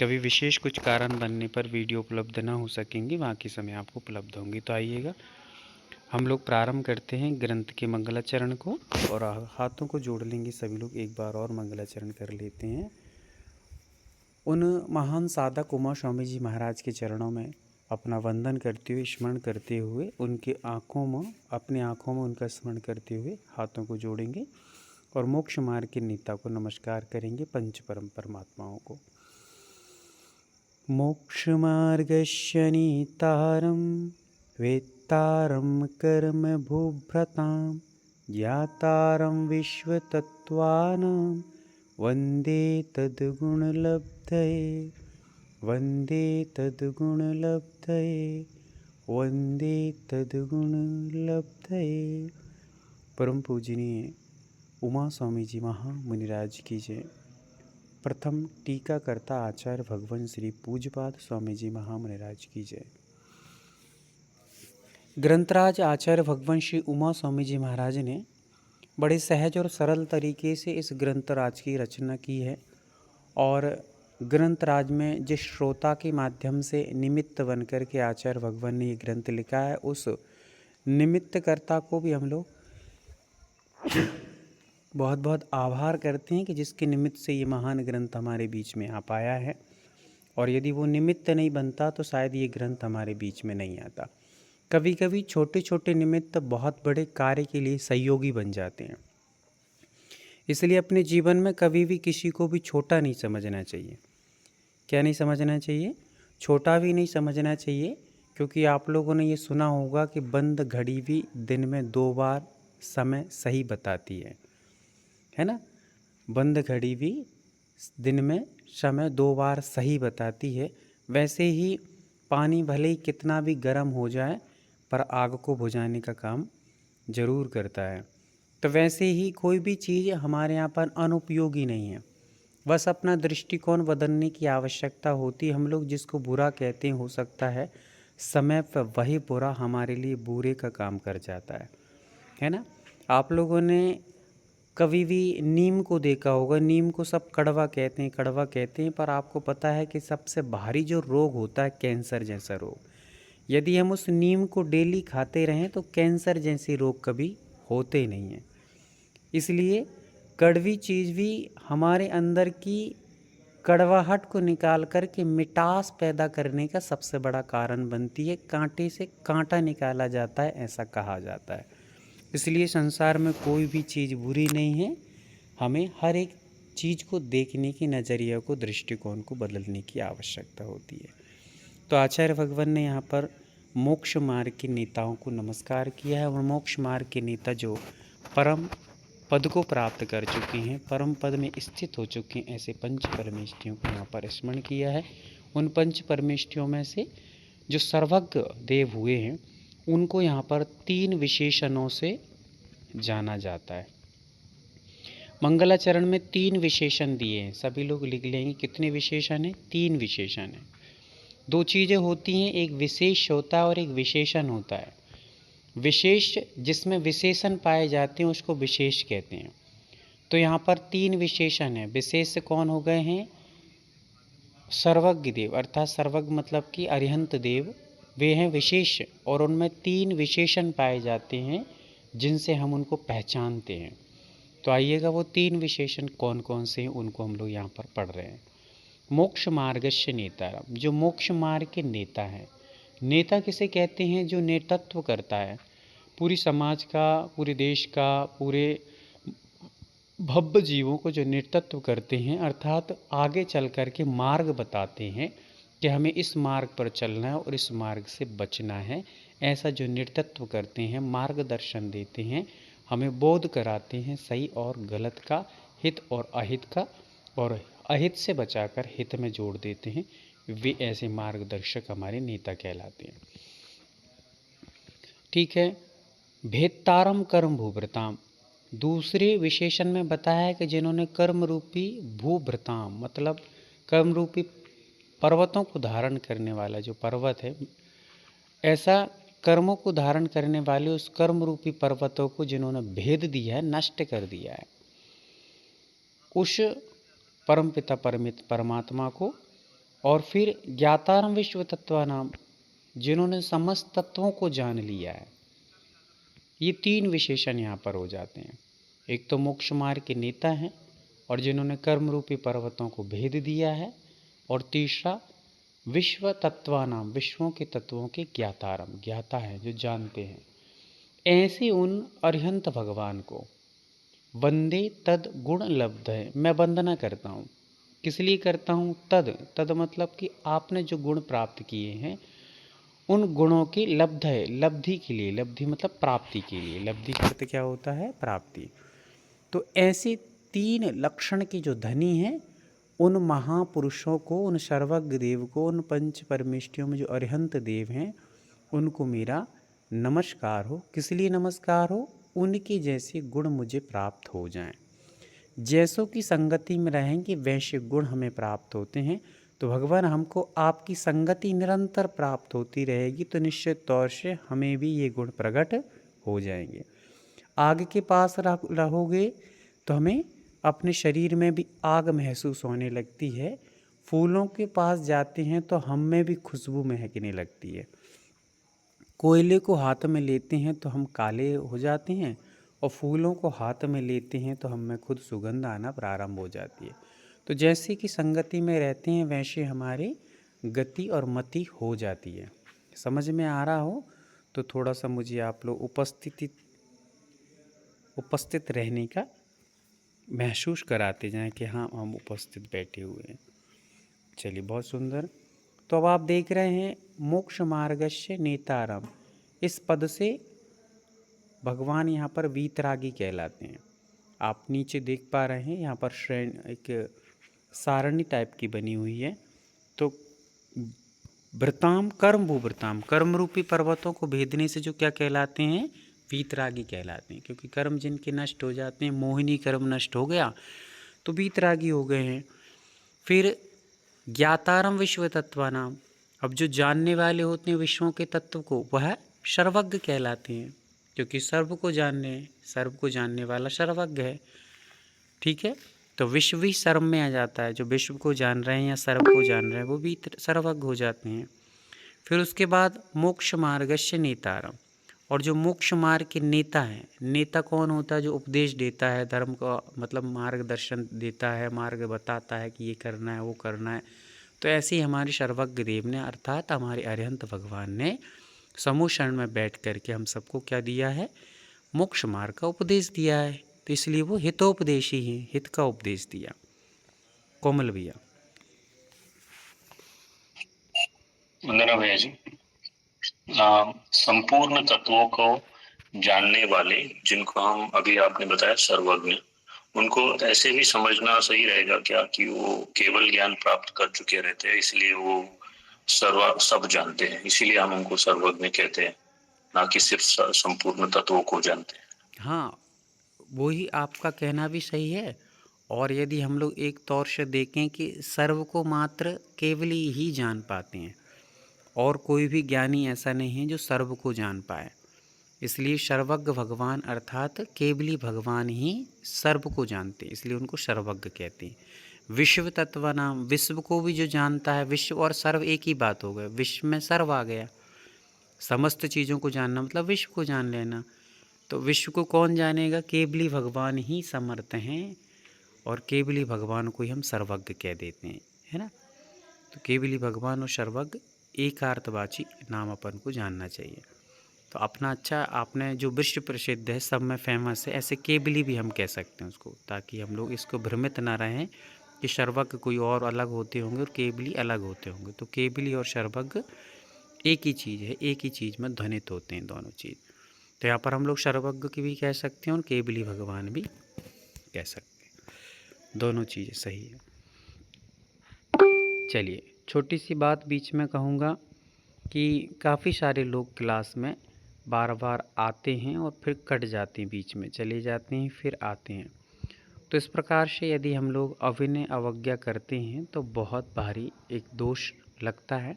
कभी विशेष कुछ कारण बनने पर वीडियो उपलब्ध ना हो सकेंगी, बाकी समय आपको उपलब्ध होंगी। तो आइएगा हम लोग प्रारंभ करते हैं ग्रंथ के मंगलाचरण को, और हाथों को जोड़ लेंगे सभी लोग। एक बार और मंगलाचरण कर लेते हैं। उन महान साधक उमा स्वामी जी महाराज के चरणों में अपना वंदन करते हुए, स्मरण करते हुए, उनके आँखों में, अपने आँखों में उनका स्मरण करते हुए हाथों को जोड़ेंगे और मोक्ष मार्ग के नेता को नमस्कार करेंगे, पंच परम परमात्माओं को। मोक्ष मार्गस्य नेतारं वेत्तारं कर्म भूभ्रतां ज्ञातारं विश्वतत्त्वानां वन्दे तद्गुणलब्धये, वन्दे तद्गुणलब्धये, वन्दे तद्गुणलब्धये। परम पूजनीय उमा स्वामी जी महामुनिराज की जय। प्रथम टीकाकर्ता आचार्य भगवान श्री पूज्यपाद स्वामी जी महामुनिराज की जय। ग्रंथराज आचार्य भगवान श्री उमा स्वामी जी महाराज ने बड़े सहज और सरल तरीके से इस ग्रंथराज की रचना की है, और ग्रंथराज में जिस श्रोता के माध्यम से निमित्त बनकर के आचार्य भगवान ने ये ग्रंथ लिखा है, उस निमित्तकर्ता को भी हम लोग बहुत बहुत आभार करते हैं कि जिसके निमित्त से ये महान ग्रंथ हमारे बीच में आ पाया है। और यदि वो निमित्त नहीं बनता तो शायद ये ग्रंथ हमारे बीच में नहीं आता। कभी कभी छोटे छोटे निमित्त बहुत बड़े कार्य के लिए सहयोगी बन जाते हैं। इसलिए अपने जीवन में कभी भी किसी को भी छोटा नहीं समझना चाहिए। क्या नहीं समझना चाहिए? छोटा भी नहीं समझना चाहिए, क्योंकि आप लोगों ने ये सुना होगा कि बंद घड़ी भी दिन में 2 बार समय सही बताती है ना। बंद घड़ी भी दिन में समय 2 बार सही बताती है। वैसे ही पानी भले ही कितना भी गर्म हो जाए, पर आग को बुझाने का काम ज़रूर करता है। तो वैसे ही कोई भी चीज़ हमारे यहाँ पर अनुपयोगी नहीं है, बस अपना दृष्टिकोण बदलने की आवश्यकता होती है। हम लोग जिसको बुरा कहते हैं, हो सकता है समय पर वही बुरा हमारे लिए बुरे का काम कर जाता है ना। आप लोगों ने कभी भी नीम को देखा होगा, नीम को सब कड़वा कहते हैं, कड़वा कहते हैं, पर आपको पता है कि सबसे भारी जो रोग होता है कैंसर जैसा रोग, यदि हम उस नीम को डेली खाते रहें तो कैंसर जैसे रोग कभी होते नहीं हैं। इसलिए कड़वी चीज़ भी हमारे अंदर की कड़वाहट को निकाल कर के मिठास पैदा करने का सबसे बड़ा कारण बनती है। कांटे से कांटा निकाला जाता है, ऐसा कहा जाता है। इसलिए संसार में कोई भी चीज़ बुरी नहीं है। हमें हर एक चीज़ को देखने की नज़रिया को, दृष्टिकोण को बदलने की आवश्यकता होती है। तो आचार्य भगवान ने यहाँ पर मोक्ष मार्ग के नेताओं को नमस्कार किया है, और मोक्ष मार्ग के नेता जो परम पद को प्राप्त कर चुके हैं, परम पद में स्थित हो चुके हैं, ऐसे पंच परमेष्ठियों को यहाँ पर स्मरण किया है। उन पंच परमेष्ठियों में से जो सर्वज्ञ देव हुए हैं, उनको यहाँ पर 3 विशेषणों से जाना जाता है। मंगलाचरण में 3 विशेषण दिए हैं, सभी लोग लिख लेंगे। कितने विशेषण हैं? 3 विशेषण हैं। 2 चीज़ें होती हैं, एक विशेष होता है और एक विशेषण होता है। विशेष जिसमें विशेषण पाए जाते हैं उसको विशेष कहते हैं। तो यहाँ पर 3 विशेषण हैं। विशेष कौन हो गए हैं? सर्वज्ञ देव, अर्थात सर्वज्ञ मतलब कि अरिहंत देव, वे हैं विशेष, और उनमें 3 विशेषण पाए जाते हैं जिनसे हम उनको पहचानते हैं। तो आइएगा वो 3 विशेषण कौन कौन से हैं उनको हम लोग यहाँ पर पढ़ रहे हैं। मोक्ष मार्गस्य नेतारम, जो मोक्ष मार्ग के नेता हैं। नेता किसे कहते हैं? जो नेतृत्व करता है पूरी समाज का, पूरे देश का, पूरे भव्य जीवों को जो नेतृत्व करते हैं, अर्थात आगे चल कर के मार्ग बताते हैं कि हमें इस मार्ग पर चलना है और इस मार्ग से बचना है। ऐसा जो नेतृत्व करते हैं, मार्गदर्शन देते हैं, हमें बोध कराते हैं सही और गलत का, हित और अहित का, और अहित से बचाकर हित में जोड़ देते हैं, वे ऐसे मार्गदर्शक हमारे नेता कहलाते हैं। ठीक है। भेत्तारम कर्म भूभृताम, दूसरे विशेषण में बताया है कि जिन्होंने कर्म रूपी भूभृताम मतलब कर्म रूपी पर्वतों को धारण करने वाला जो पर्वत है, ऐसा कर्मों को धारण करने वाले उस कर्म रूपी पर्वतों को जिन्होंने भेद दिया है, नष्ट कर दिया है, उस परमपिता परमात्मा को और फिर ज्ञातारम विश्व तत्वानाम, जिन्होंने समस्त तत्वों को जान लिया है। ये 3 विशेषण यहाँ पर हो जाते हैं। एक तो मोक्ष मार्ग के नेता हैं और जिन्होंने कर्म रूपी पर्वतों को भेद दिया है, और तीसरा विश्व तत्वानाम, विश्वों के तत्वों के ज्ञातारम, ज्ञाता है जो जानते हैं। ऐसे उन अरिहंत भगवान को वंदे तद गुण लब्ध है, मैं वंदना करता हूँ। किस लिए करता हूँ? तद मतलब कि आपने जो गुण प्राप्त किए हैं उन गुणों की लब्ध है, लब्धि के लिए, लब्धि मतलब प्राप्ति के लिए, लब्धि का अर्थ क्या होता है? प्राप्ति। तो ऐसे 3 लक्षण के जो धनी हैं उन महापुरुषों को, उन सर्वज्ञ देव को, उन पंच परमेष्ठियों में जो अरिहंत देव हैं उनको मेरा नमस्कार हो। किस लिए नमस्कार हो? उनके जैसे गुण मुझे प्राप्त हो जाएं। जैसों की संगति में रहेंगे वैसे गुण हमें प्राप्त होते हैं। तो भगवान हमको आपकी संगति निरंतर प्राप्त होती रहेगी तो निश्चित तौर से हमें भी ये गुण प्रकट हो जाएंगे। आग के पास रहोगे तो हमें अपने शरीर में भी आग महसूस होने लगती है। फूलों के पास जाते हैं तो हम में भी खुशबू महकने लगती है। कोयले को हाथ में लेते हैं तो हम काले हो जाते हैं, और फूलों को हाथ में लेते हैं तो हम में खुद सुगंध आना प्रारंभ हो जाती है। तो जैसे कि संगति में रहते हैं वैसे हमारी गति और मति हो जाती है। समझ में आ रहा हो तो थोड़ा सा मुझे आप लोग उपस्थित रहने का महसूस कराते जाएं कि हाँ हम उपस्थित बैठे हुए हैं। चलिए, बहुत सुंदर। तो अब आप देख रहे हैं मोक्ष मार्गस्य नेतारम, इस पद से भगवान यहाँ पर वीतरागी कहलाते हैं। आप नीचे देख पा रहे हैं यहाँ पर श्रेणी एक सारणी टाइप की बनी हुई है। तो व्रताम कर्म भूव्रताम, कर्म रूपी पर्वतों को भेदने से जो क्या कहलाते हैं? वीतरागी कहलाते हैं। क्योंकि कर्म जिनके नष्ट हो जाते हैं, मोहिनी कर्म नष्ट हो गया तो वीतरागी हो गए हैं। फिर ज्ञातारम विश्व तत्वानाम, अब जो जानने वाले होते हैं विश्वों के तत्व को वह सर्वज्ञ कहलाते हैं। क्योंकि सर्व को जानने वाला सर्वज्ञ है। ठीक है, तो विश्व भी सर्व में आ जाता है। जो विश्व को जान रहे हैं या सर्व को जान रहे हैं वो भी सर्वज्ञ हो जाते हैं। फिर उसके बाद मोक्ष मार्गस्य नेतारम, और जो मोक्ष मार्ग के नेता हैं, नेता कौन होता है? जो उपदेश देता है, धर्म का मतलब मार्गदर्शन देता है, मार्ग बताता है कि ये करना है वो करना है। तो ऐसे ही हमारे सर्वज्ञ देव ने अर्थात हमारे अरिहंत भगवान ने समूह शरण में बैठ करके हम सबको क्या दिया है? मोक्ष मार्ग का उपदेश दिया है। तो इसलिए वो हितोपदेशी हैं, हित का उपदेश दिया। कोमल भैया। वंदना भैया जी। संपूर्ण तत्वों को जानने वाले, जिनको हम अभी आपने बताया सर्वज्ञ, उनको ऐसे भी समझना सही रहेगा क्या कि वो केवल ज्ञान प्राप्त कर चुके रहते हैं, इसलिए वो सब जानते हैं, इसीलिए हम उनको सर्वज्ञ कहते हैं, ना कि सिर्फ संपूर्ण तत्वों को जानते हैं। हाँ, वही आपका कहना भी सही है। और यदि हम लोग एक तौर से देखें कि सर्व को मात्र केवल ही जान पाते हैं, और कोई भी ज्ञानी ऐसा नहीं है जो सर्व को जान पाए। इसलिए सर्वज्ञ भगवान अर्थात केवली भगवान ही सर्व को जानते हैं, इसलिए उनको सर्वज्ञ कहते हैं। विश्व तत्व नाम, विश्व को भी जो जानता है, विश्व और सर्व एक ही बात हो गई। विश्व में सर्व आ गया, समस्त चीज़ों को जानना मतलब विश्व को जान लेना। तो विश्व को कौन जानेगा? केवली भगवान ही समर्थ हैं, और केवली भगवान को ही हम सर्वज्ञ कह देते हैं, है ना। तो केवली भगवान और सर्वज्ञ एकार्थवाची नाम अपन को जानना चाहिए। तो अपना अच्छा, आपने जो विश्व प्रसिद्ध है, सब में फेमस है, ऐसे केवली भी हम कह सकते हैं उसको, ताकि हम लोग इसको भ्रमित ना रहें कि सर्वज्ञ कोई और अलग होते होंगे और केवली अलग होते होंगे। तो केवली और सर्वज्ञ एक ही चीज़ है, एक ही चीज़ में ध्वनित होते हैं दोनों चीज़। तो यहाँ पर हम लोग सर्वज्ञ की भी कह सकते हैं और केवली भगवान भी कह सकते हैं, दोनों चीज़ें सही है। चलिए, छोटी सी बात बीच में कहूँगा कि काफ़ी सारे लोग क्लास में बार बार आते हैं और फिर कट जाते हैं, बीच में चले जाते हैं फिर आते हैं। तो इस प्रकार से यदि हम लोग अविनय अवज्ञा करते हैं तो बहुत भारी एक दोष लगता है।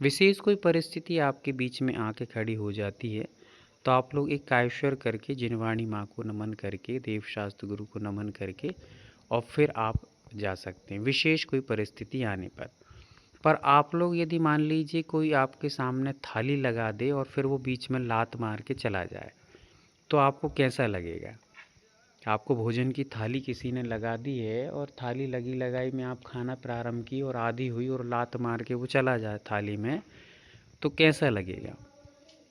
विशेष कोई परिस्थिति आपके बीच में आके खड़ी हो जाती है तो आप लोग एक कायश्वर करके, जिनवाणी माँ को नमन करके, देवशास्त्र गुरु को नमन करके और फिर आप जा सकते हैं, विशेष कोई परिस्थिति आने पर। पर आप लोग यदि मान लीजिए कोई आपके सामने थाली लगा दे और फिर वो बीच में लात मार के चला जाए, तो आपको कैसा लगेगा? आपको भोजन की थाली किसी ने लगा दी है और थाली लगी लगाई में आप खाना प्रारंभ की और आधी हुई और लात मार के वो चला जाए थाली में, तो कैसा लगेगा?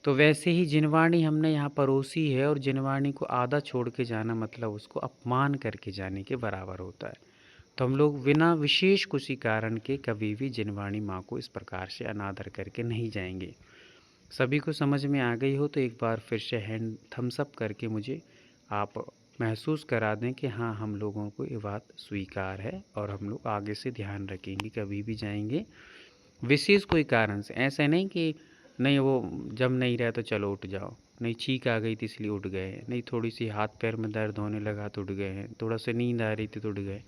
तो वैसे ही जिनवाणी हमने यहाँ परोसी है और जिनवाणी को आधा छोड़ के जाना मतलब उसको अपमान करके जाने के बराबर होता है। तो हम लोग बिना विशेष किसी कारण के कभी भी जिनवाणी माँ को इस प्रकार से अनादर करके नहीं जाएंगे। सभी को समझ में आ गई हो तो एक बार फिर से हैंड थम्स अप करके मुझे आप महसूस करा दें कि हाँ, हम लोगों को ये बात स्वीकार है और हम लोग आगे से ध्यान रखेंगे, कभी भी जाएंगे विशेष कोई कारण से। ऐसा नहीं कि नहीं वो जम नहीं रहा तो चलो उठ जाओ, नहीं छींक आ गई थी इसलिए उठ गए, नहीं थोड़ी सी हाथ पैर में दर्द होने लगा तो उठ गए हैं, थोड़ा सा नींद आ रही थी तो उठ गए।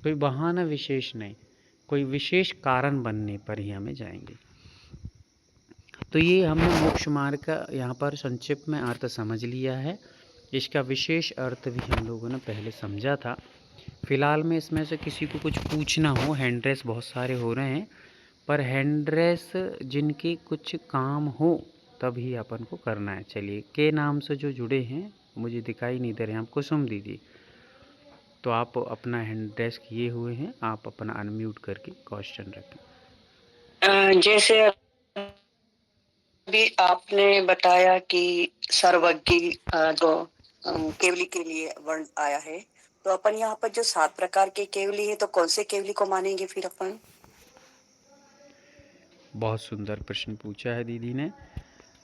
कोई बहाना विशेष नहीं, कोई विशेष कारण बनने पर ही हमें जाएंगे। तो ये हमने मोक्ष मार्ग का यहाँ पर संक्षिप्त में अर्थ समझ लिया है। इसका विशेष अर्थ भी हम लोगों ने पहले समझा था। फिलहाल में इसमें से किसी को कुछ पूछना हो, हैंड रेस बहुत सारे हो रहे हैं, पर हैंड रेस जिनके कुछ काम हो तभी अपन को करना है। चलिए, के नाम से जो जुड़े हैं मुझे दिखाई नहीं दे रहे हैं, हम कुसुम दीदी, तो आप अपना हैंड रेस किए हुए हैं, आप अपना अनम्यूट करके क्वेश्चन रखें। जैसे अभी आपने बताया कि सर्वज्ञ जो केवली के लिए वर्ण आया है, तो अपन यहाँ पर जो 7 प्रकार के केवली है तो कौन से केवली को मानेंगे फिर अपन? बहुत सुंदर प्रश्न पूछा है दीदी ने।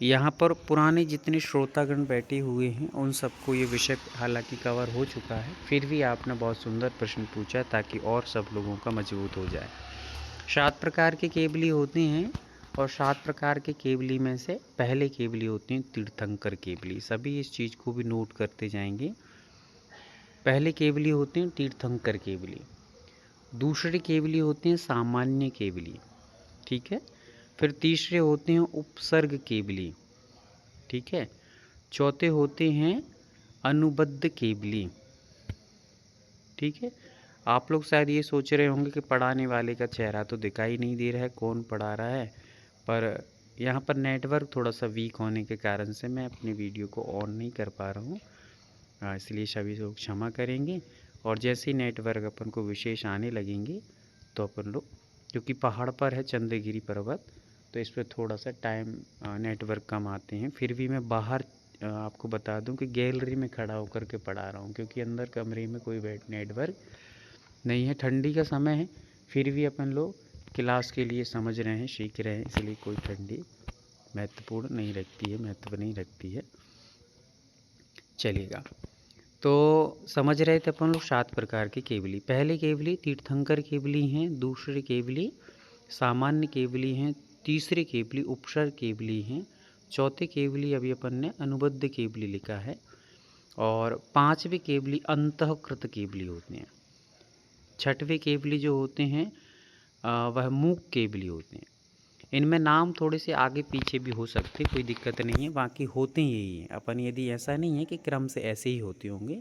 यहाँ पर पुराने जितने श्रोतागण बैठे हुए हैं उन सबको ये विषय हालांकि कवर हो चुका है, फिर भी आपने बहुत सुंदर प्रश्न पूछा ताकि और सब लोगों का मजबूत हो जाए। 7 प्रकार के केवली होते हैं और 7 प्रकार के केवली में से पहले केवली होते हैं तीर्थंकर केवली। सभी इस चीज़ को भी नोट करते जाएंगे। पहले केवली होते हैं तीर्थंकर केवली, दूसरे केवली होते हैं सामान्य केवली, ठीक है। फिर तीसरे होते हैं उपसर्ग केवली, ठीक है। चौथे होते हैं अनुबद्ध केवली, ठीक है। आप लोग शायद ये सोच रहे होंगे कि पढ़ाने वाले का चेहरा तो दिखाई नहीं दे रहा है, कौन पढ़ा रहा है, पर यहाँ पर नेटवर्क थोड़ा सा वीक होने के कारण से मैं अपनी वीडियो को ऑन नहीं कर पा रहा हूँ, इसलिए सभी लोग क्षमा करेंगे। और जैसे ही नेटवर्क अपन को विशेष आने लगेंगे तो अपन लोग, क्योंकि पहाड़ पर है चंद्रगिरी पर्वत, तो इस पर थोड़ा सा टाइम नेटवर्क कम आते हैं। फिर भी मैं बाहर आपको बता दूं कि गैलरी में खड़ा होकर के पढ़ा रहा हूं, क्योंकि अंदर कमरे में कोई नेटवर्क नहीं है, ठंडी का समय है, फिर भी अपन लोग क्लास के लिए समझ रहे हैं, सीख रहे हैं, इसलिए कोई ठंडी महत्वपूर्ण नहीं रखती है, महत्व नहीं रखती है, चलेगा। तो समझ रहे थे अपन लोग 7 प्रकार की केवली। पहले केवली तीर्थंकर केवली हैं, दूसरे केवली सामान्य केवली हैं, तीसरे केवली उपसर्ग केवली हैं, चौथे केवली अभी अपन ने अनुबद्ध केवली लिखा है, और पांचवे केवली अंतःकृत केवली होते हैं। छठवें केवली जो होते हैं वह मूक केवली होते हैं। इनमें नाम थोड़े से आगे पीछे भी हो सकते, कोई दिक्कत नहीं है, बाकी होते यही हैं। अपन यदि ऐसा नहीं है कि क्रम से ऐसे ही होते होंगे,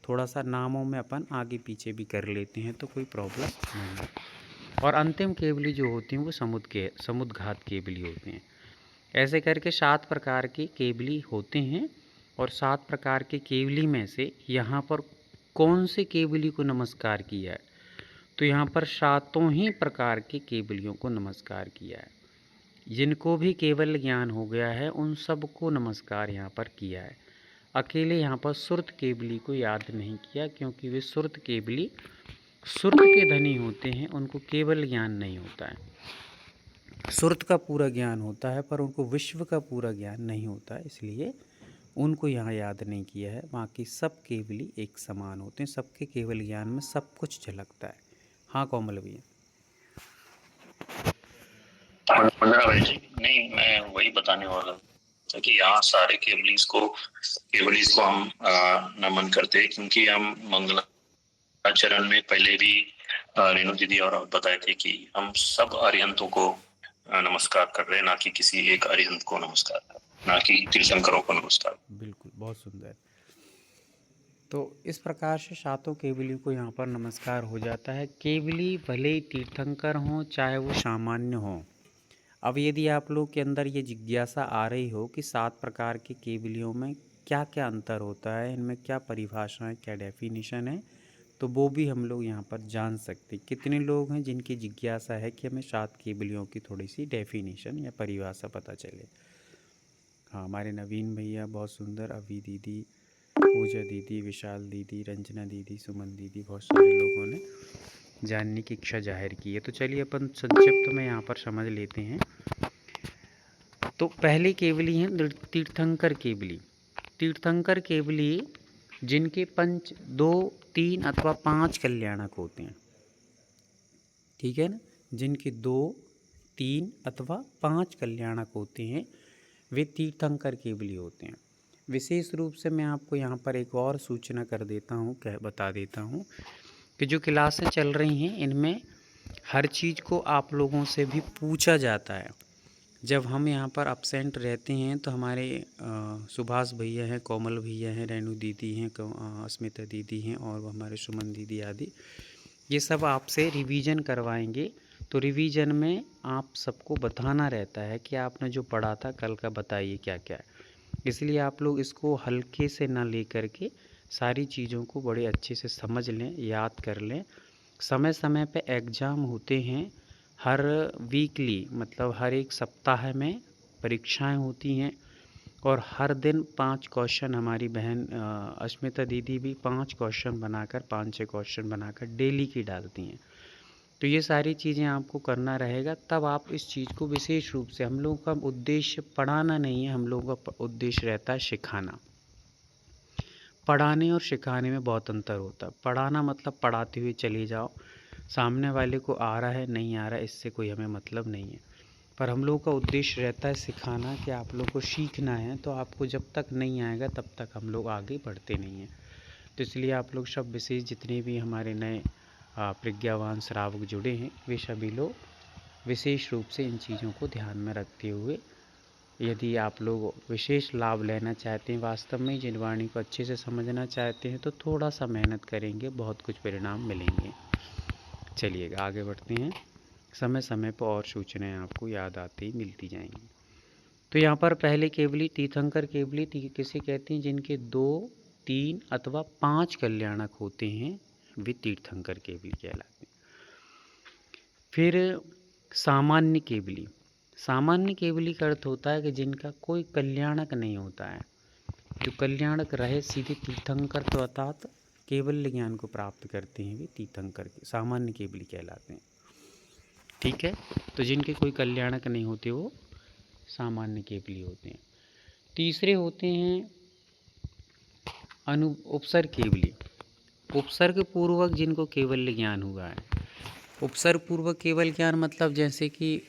थोड़ा सा नामों में अपन आगे पीछे भी कर लेते हैं तो कोई प्रॉब्लम नहीं है। और अंतिम केवली जो होती हैं वो समुद्घात केवली होते हैं। ऐसे करके 7 प्रकार के केवली होते हैं, और 7 प्रकार के केवली में से यहाँ पर कौन से केवली को नमस्कार किया है, तो यहाँ पर 7 ही प्रकार के केवलियों को नमस्कार किया है। जिनको भी केवल ज्ञान हो गया है उन सबको नमस्कार यहाँ पर किया है। अकेले यहाँ पर सुरत केवली को याद नहीं किया, क्योंकि वे सुरत केवली सुरत के धनी होते हैं, उनको केवल ज्ञान नहीं होता है। सुरत का पूरा ज्ञान होता है पर उनको विश्व का पूरा ज्ञान नहीं होता है, इसलिए उनको यहाँ याद नहीं किया है। बाकी सब केवली एक समान होते हैं, सबके केवल ज्ञान में सब कुछ झलकता है। हाँ कोमल भैया। भाई जी, नहीं मैं वही बताने वाला था कि यहाँ सारे केवलीस को हम नमन करते हैं, क्योंकि हम मंगलाचरण में पहले भी रेणु दीदी और बताए थे कि हम सब अरिहंतों को नमस्कार कर रहे हैं, ना कि किसी एक अरिहंत को नमस्कार, ना कि तीर्थंकरों को नमस्कार। बिल्कुल, बहुत सुंदर। तो इस प्रकार से सातों केवलियों को यहाँ पर नमस्कार हो जाता है। केवली भले ही तीर्थंकर हों चाहे वो सामान्य हों। अब यदि आप लोग के अंदर ये जिज्ञासा आ रही हो कि 7 प्रकार के केवलियों में क्या क्या अंतर होता है, इनमें क्या परिभाषा है, क्या डेफिनेशन है, तो वो भी हम लोग यहाँ पर जान सकते। कितने लोग हैं जिनकी जिज्ञासा है कि हमें 7 केवलियों की थोड़ी सी डेफिनेशन या परिभाषा पता चले। हाँ, हमारे नवीन भैया बहुत सुंदर, अभी दीदी, पूजा दीदी, विशाल दीदी, रंजना दीदी, सुमन दीदी, बहुत सारे लोगों ने जानने की इच्छा जाहिर की है। तो चलिए अपन संक्षिप्त में यहाँ पर समझ लेते हैं। तो पहली केवली है तीर्थंकर केवली। तीर्थंकर केवली जिनके 5, 2, 3 अथवा 5 कल्याणक होते हैं, ठीक है ना। जिनके 2, 3 अथवा 5 कल्याणक होते हैं वे तीर्थंकर केवली होते हैं। विशेष रूप से मैं आपको यहाँ पर एक और सूचना कर देता हूँ, बता देता हूँ कि जो क्लासें चल रही हैं इनमें हर चीज़ को आप लोगों से भी पूछा जाता है। जब हम यहाँ पर अपसेंट रहते हैं तो हमारे सुभाष भैया हैं, कोमल भैया हैं, रेणु दीदी हैं, अस्मिता दीदी हैं और हमारे सुमन दीदी आदि, ये सब आपसे रिवीजन करवाएंगे। तो रिवीजन में आप सबको बताना रहता है कि आपने जो पढ़ा था कल का बताइए क्या क्या है। इसलिए आप लोग इसको हल्के से ना ले करके सारी चीज़ों को बड़े अच्छे से समझ लें, याद कर लें। समय समय पे एग्ज़ाम होते हैं, हर वीकली मतलब हर एक सप्ताह में परीक्षाएं होती हैं और हर दिन 5 क्वेश्चन हमारी बहन अस्मिता दीदी भी 5 क्वेश्चन बनाकर 5-6 क्वेश्चन बनाकर डेली की डालती हैं। तो ये सारी चीज़ें आपको करना रहेगा, तब आप इस चीज़ को विशेष रूप से, हम लोगों का उद्देश्य पढ़ाना नहीं है, हम लोगों का उद्देश्य रहता है सिखाना। पढ़ाने और सिखाने में बहुत अंतर होता है। पढ़ाना मतलब पढ़ाते हुए चले जाओ, सामने वाले को आ रहा है नहीं आ रहा है इससे कोई हमें मतलब नहीं है। पर हम लोगों का उद्देश्य रहता है सिखाना, कि आप लोग को सीखना है। तो आपको जब तक नहीं आएगा तब तक हम लोग आगे बढ़ते नहीं हैं। तो इसलिए आप लोग सब विशेष जितने भी हमारे नए प्रज्ञावान श्रावक जुड़े हैं वे सभी लोग विशेष रूप से इन चीज़ों को ध्यान में रखते हुए, यदि आप लोग विशेष लाभ लेना चाहते हैं, वास्तव में जिनवाणी को अच्छे से समझना चाहते हैं, तो थोड़ा सा मेहनत करेंगे, बहुत कुछ परिणाम मिलेंगे। चलिए आगे बढ़ते हैं। समय समय पर और सूचनाएं आपको याद आती ही मिलती जाएंगी। तो यहाँ पर पहले केवली तीर्थंकर केवली किसे कहते हैं, जिनके 2, 3 अथवा 5 कल्याणक होते हैं वे तीर्थंकर केवली कहलाते हैं। फिर सामान्य केवली। सामान्य केवली का अर्थ होता है कि जिनका कोई कल्याणक नहीं होता है। जो कल्याणक रहे सीधे तीर्थंकर तो अर्थात केवल ज्ञान को प्राप्त करते हैं वे तीर्थंकर के सामान्य केवली कहलाते हैं। ठीक है, तो जिनके कोई कल्याणक नहीं होते वो सामान्य केवली होते हैं। तीसरे होते हैं उपसर्ग केवली। उपसर्ग पूर्वक जिनको केवल ज्ञान हुआ है। उपसर्ग पूर्वक केवल ज्ञान मतलब जैसे कि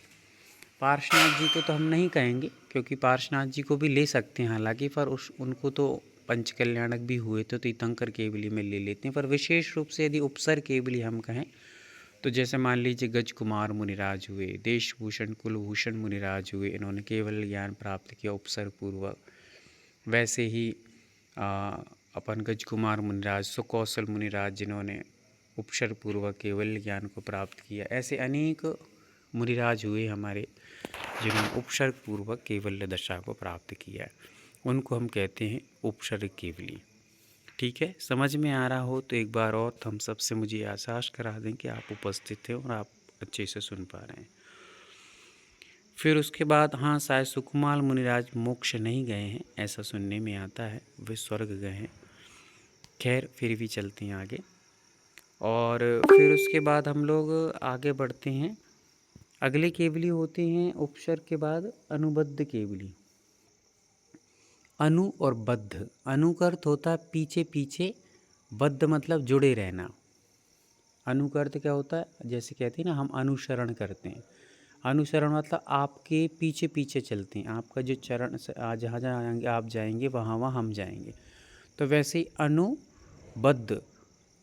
पार्श्वनाथ जी को तो हम नहीं कहेंगे, क्योंकि पार्श्वनाथ जी को भी ले सकते हैं हालांकि, पर उनको तो पंचकल्याणक भी हुए तो तीर्थंकर केवली में ले लेते हैं। पर विशेष रूप से यदि उपसर्ग केवली हम कहें तो जैसे मान लीजिए गज कुमार मुनिराज हुए, देशभूषण कुलभूषण मुनिराज हुए, इन्होंने केवल ज्ञान प्राप्त किया उपसर्ग पूर्वक। वैसे ही अपन गज कुमार मुनिराज, सुकौशल मुनिराज जिन्होंने उपसर्ग पूर्वक केवल ज्ञान को प्राप्त किया। ऐसे अनेक मुनिराज हुए हमारे जिन्होंने उपसर्ग पूर्वक केवल्य दशा को प्राप्त किया है, उनको हम कहते हैं उपसर्ग केवली। ठीक है, समझ में आ रहा हो तो एक बार और हम सबसे मुझे आश्वास करा दें कि आप उपस्थित हैं और आप अच्छे से सुन पा रहे हैं। फिर उसके बाद हाँ, शायद सुकुमार मुनिराज मोक्ष नहीं गए हैं, ऐसा सुनने में आता है, वे स्वर्ग गए हैं। खैर फिर भी चलते हैं आगे। और फिर उसके बाद हम लोग आगे बढ़ते हैं। अगले केवली होते हैं उपसर्ग के बाद अनुबद्ध केवली। अनु और बद्ध। अनु का अर्थ होता है पीछे पीछे, बद्ध मतलब जुड़े रहना। अनु का अर्थ क्या होता है, जैसे कहते हैं ना हम अनुसरण करते हैं। अनुसरण मतलब आपके पीछे पीछे चलते हैं, आपका जो चरण जहाँ जहाँ आप जाएंगे वहाँ वहाँ हम जाएंगे। तो वैसे ही अनुबद्ध,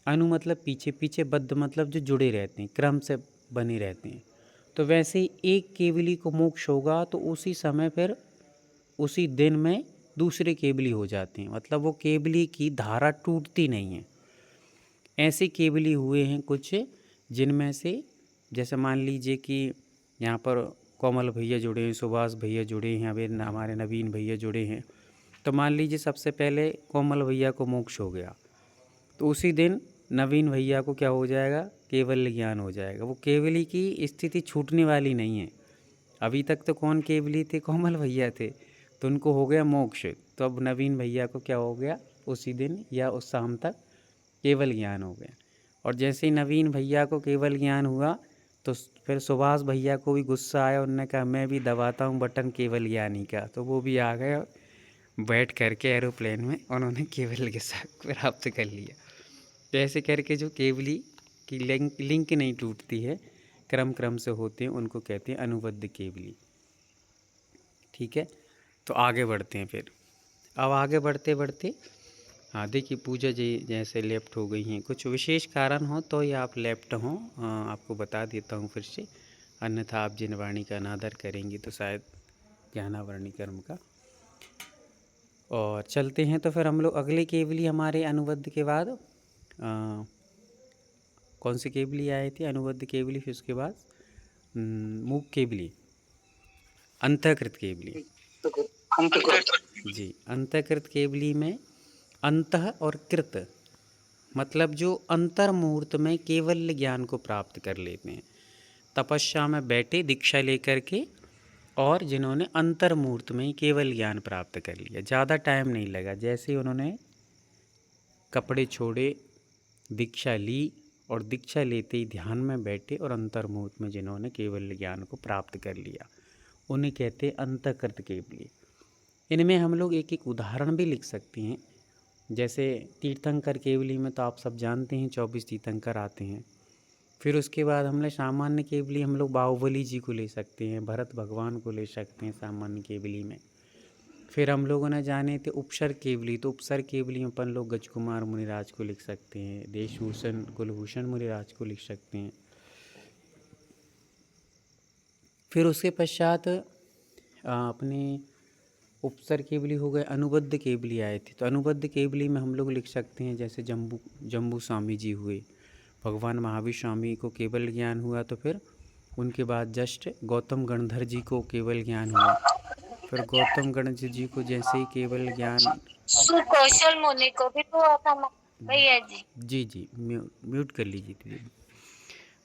अनु मतलब पीछे पीछे, बद्ध मतलब जो जुड़े रहते हैं, क्रम से बने रहते हैं। तो वैसे ही एक केवली को मोक्ष होगा तो उसी समय फिर उसी दिन में दूसरे केवली हो जाते हैं, मतलब वो केवली की धारा टूटती नहीं है। ऐसे केवली हुए हैं कुछ, जिनमें से जैसे मान लीजिए कि यहाँ पर कोमल भैया जुड़े हैं, सुभाष भैया जुड़े हैं, अभी हमारे नवीन भैया जुड़े हैं। तो मान लीजिए सबसे पहले कोमल भैया को मोक्ष हो गया, तो उसी दिन नवीन भैया को क्या हो जाएगा, केवल ज्ञान हो जाएगा। वो केवली की स्थिति छूटने वाली नहीं है। अभी तक तो कौन केवली थे, कोमल भैया थे, तो उनको हो गया मोक्ष। तो अब नवीन भैया को क्या हो गया, उसी दिन या उस शाम तक केवल ज्ञान हो गया। और जैसे ही नवीन भैया को केवल ज्ञान हुआ तो फिर सुभाष भैया को भी गुस्सा आया, उन्होंने कहा मैं भी दबाता हूँ बटन केवल ज्ञानी का। तो वो भी आ गए, बैठ करके एरोप्लेन में उन्होंने केवल के साथ प्राप्त कर लिया। तो ऐसे करके जो केवली की लिंक नहीं टूटती है, क्रम क्रम से होते हैं, उनको कहते हैं अनुबद्ध केवली। ठीक है, तो आगे बढ़ते हैं फिर। अब आगे बढ़ते बढ़ते हाँ देखिए, पूजा जी जैसे लेफ्ट हो गई हैं, कुछ विशेष कारण हो तो या आप लेफ्ट हों, आपको बता देता हूँ फिर से, अन्यथा आप जिन वाणी का अनादर करेंगी तो शायद ज्ञानावरणी कर्म का। और चलते हैं तो फिर हम लोग अगले केवली हमारे अनुबद्ध के बाद कौन सी केवली आए थे, अनुबद्ध केवली, फिर उसके बाद मूक केवली, अंतःकृत केवली। जी, अंतःकृत केवली में अंतः और कृत मतलब जो अंतर मुहूर्त में केवल ज्ञान को प्राप्त कर लेते हैं, तपस्या में बैठे दीक्षा लेकर के, और जिन्होंने अंतर मुहूर्त में केवल ज्ञान प्राप्त कर लिया, ज़्यादा टाइम नहीं लगा। जैसे ही उन्होंने कपड़े छोड़े, दीक्षा ली, और दीक्षा लेते ही ध्यान में बैठे और अंतर मुहूर्त में जिन्होंने केवल ज्ञान को प्राप्त कर लिया, उन्हें कहते हैं अंतःकृत केवली। इनमें हम लोग एक एक उदाहरण भी लिख सकते हैं। जैसे तीर्थंकर केवली में तो आप सब जानते हैं 24 तीर्थंकर आते हैं। फिर उसके बाद हमने सामान्य केवली हम लोग बाहुबली जी को ले सकते हैं, भरत भगवान को ले सकते हैं सामान्य केवली में। फिर हम लोगों ने जाने थे उपसर केवली, तो उपसर केवली में अपन लोग गजकुमार मुनिराज को लिख सकते हैं, देशभूषण कुलभूषण मुनिराज को लिख सकते हैं। फिर उसके पश्चात अपने उपसर केवली हो गए, अनुबद्ध केवली आए थे। तो अनुबद्ध केवली में हम लोग लिख सकते हैं जैसे जम्बू स्वामी जी हुए, भगवान महावीर स्वामी को केवल ज्ञान हुआ, तो फिर उनके बाद जस्ट गौतम गणधर जी को केवल ज्ञान हुआ। फिर गौतम गणधर जी को जैसे ही केवल ज्ञान, सुकौशल मुनि को भी तो था भैया जी। जी जी म्यूट कर लीजिए दीदी।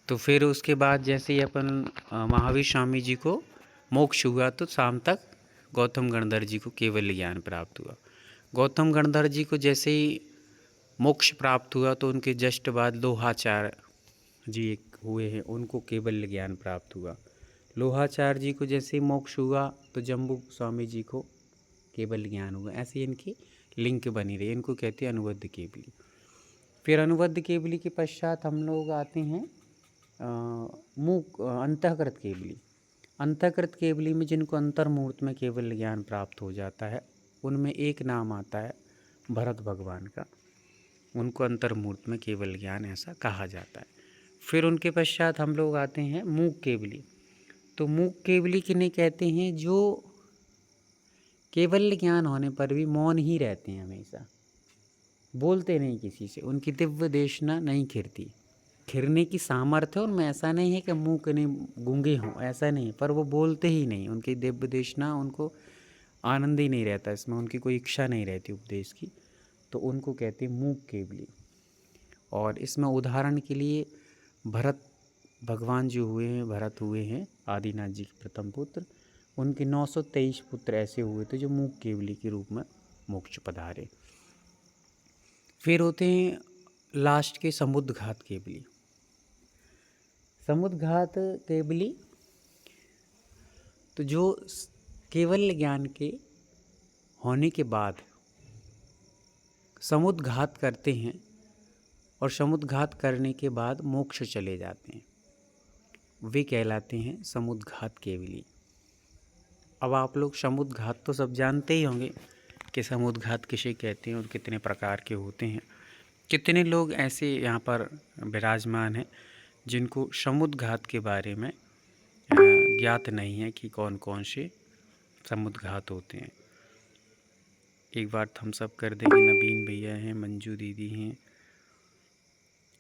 तो फिर उसके बाद जैसे ही अपन महावीर स्वामी जी को मोक्ष हुआ, तो शाम तक गौतम गणधर जी को केवल ज्ञान प्राप्त हुआ। गौतम गणधर जी को जैसे ही मोक्ष प्राप्त हुआ, तो उनके जस्ट बाद लोहाचार्य जी एक हुए हैं, उनको केवल ज्ञान प्राप्त हुआ। लोहाचार्य जी को जैसे ही मोक्ष हुआ, तो जम्बू स्वामी जी को केवल ज्ञान हुआ। ऐसे इनकी लिंक बनी रही, इनको कहते हैं अनुबद्ध केवली। फिर अनुबद्ध केवली के पश्चात हम लोग आते हैं अंतःकृत केवली। अंतःकृत केवली में जिनको अंतर मुहूर्त में केवल ज्ञान प्राप्त हो जाता है, उनमें एक नाम आता है भरत भगवान का, उनको अंतर मुहूर्त में केवल ज्ञान ऐसा कहा जाता है। फिर उनके पश्चात हम लोग आते हैं मूक केवली। तो मूक केवली किन्हें कहते हैं, जो केवल ज्ञान होने पर भी मौन ही रहते हैं, हमेशा बोलते नहीं किसी से, उनकी दिव्य देशना नहीं खिरती। खिरने की सामर्थ्य उनमें ऐसा नहीं है कि मुँह के नहीं गूंगे हों, ऐसा नहीं, पर वो बोलते ही नहीं, उनकी दिव्य देशना उनको आनंद ही नहीं रहता, इसमें उनकी कोई इच्छा नहीं रहती उपदेश की, तो उनको कहते हैं मूक केवली। और इसमें उदाहरण के लिए भरत भगवान जो हुए हैं, भरत हुए हैं आदिनाथ जी के प्रथम पुत्र, उनके 923 पुत्र ऐसे हुए थे जो मूक केवली के रूप में मोक्ष पधारे। फिर होते हैं लास्ट के समुद्घात केवली। समुद्घात केवली तो जो केवल ज्ञान के होने के बाद समुद्घात करते हैं और समुद्घात करने के बाद मोक्ष चले जाते हैं, वे कहलाते हैं समुद्घात केवली। अब आप लोग समुद्घात तो सब जानते ही होंगे कि समुद्घात किसे कहते हैं और कितने प्रकार के होते हैं। कितने लोग ऐसे यहाँ पर विराजमान हैं जिनको समुद्घात के बारे में ज्ञात नहीं है कि कौन कौन से समुद्घात होते हैं। एक बार थम्स अप कर देंगे। नवीन भैया हैं, मंजू दीदी हैं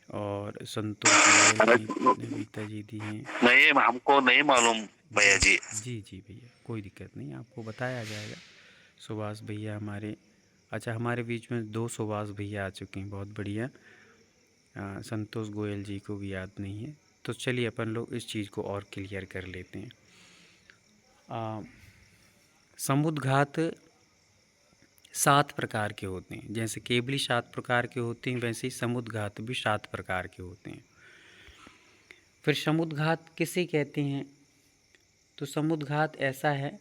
और संतोष गोयल हैं, नविता दीदी हैं। नहीं, हमको नहीं मालूम भैया जी। जी जी भैया, कोई दिक्कत नहीं, आपको बताया जाएगा। सुभाष भैया हमारे, अच्छा हमारे बीच में 2 सुभाष भैया आ चुके हैं, बहुत बढ़िया। संतोष गोयल जी को भी याद नहीं है, तो चलिए अपन लोग इस चीज़ को और क्लियर कर लेते हैं। समुद्घात 7 प्रकार के होते हैं। जैसे केवली 7 प्रकार के होते हैं, वैसे ही समुद्घात भी 7 प्रकार के होते हैं। फिर समुद्घात किसे कहते हैं? तो समुद्घात ऐसा है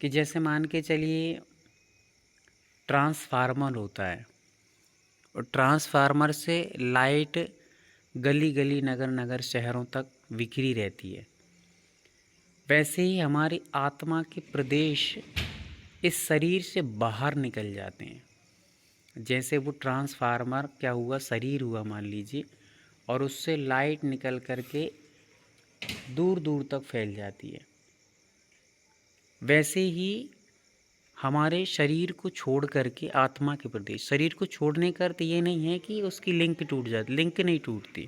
कि जैसे मान के चलिए ट्रांसफार्मर होता है और ट्रांसफार्मर से लाइट गली गली नगर नगर शहरों तक बिखरी रहती है, वैसे ही हमारी आत्मा के प्रदेश इस शरीर से बाहर निकल जाते हैं। जैसे वो ट्रांसफार्मर क्या हुआ, शरीर हुआ मान लीजिए, और उससे लाइट निकल करके दूर दूर तक फैल जाती है, वैसे ही हमारे शरीर को छोड़ करके आत्मा के प्रदेश, शरीर को छोड़ने का अर्थ ये नहीं है कि उसकी लिंक टूट जाती, लिंक नहीं टूटती,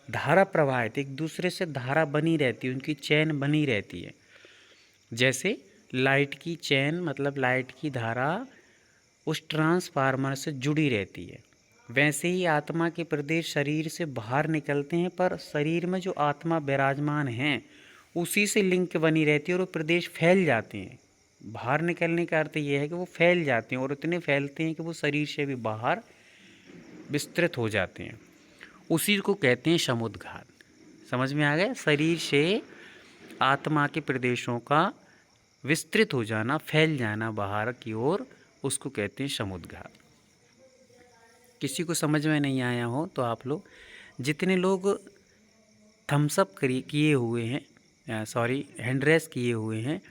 धारा प्रवाहित एक दूसरे से धारा बनी रहती है, उनकी चैन बनी रहती है। जैसे लाइट की चैन, मतलब लाइट की धारा उस ट्रांसफार्मर से जुड़ी रहती है, वैसे ही आत्मा के प्रदेश शरीर से बाहर निकलते हैं, पर शरीर में जो आत्मा विराजमान हैं उसी से लिंक बनी रहती है और वो प्रदेश फैल जाते हैं। बाहर निकलने का अर्थ ये है कि वो फैल जाते हैं और इतने फैलते हैं कि वो शरीर से भी बाहर विस्तृत हो जाते हैं। उसी को कहते हैं समुद्घात। समझ में आ गया? शरीर से आत्मा के प्रदेशों का विस्तृत हो जाना, फैल जाना बाहर की ओर, उसको कहते हैं समुद्घात। किसी को समझ में नहीं आया हो तो आप लोग, जितने लोग थम्सअप किए हुए हैं, सॉरी हैंड रेस किए हुए हैं,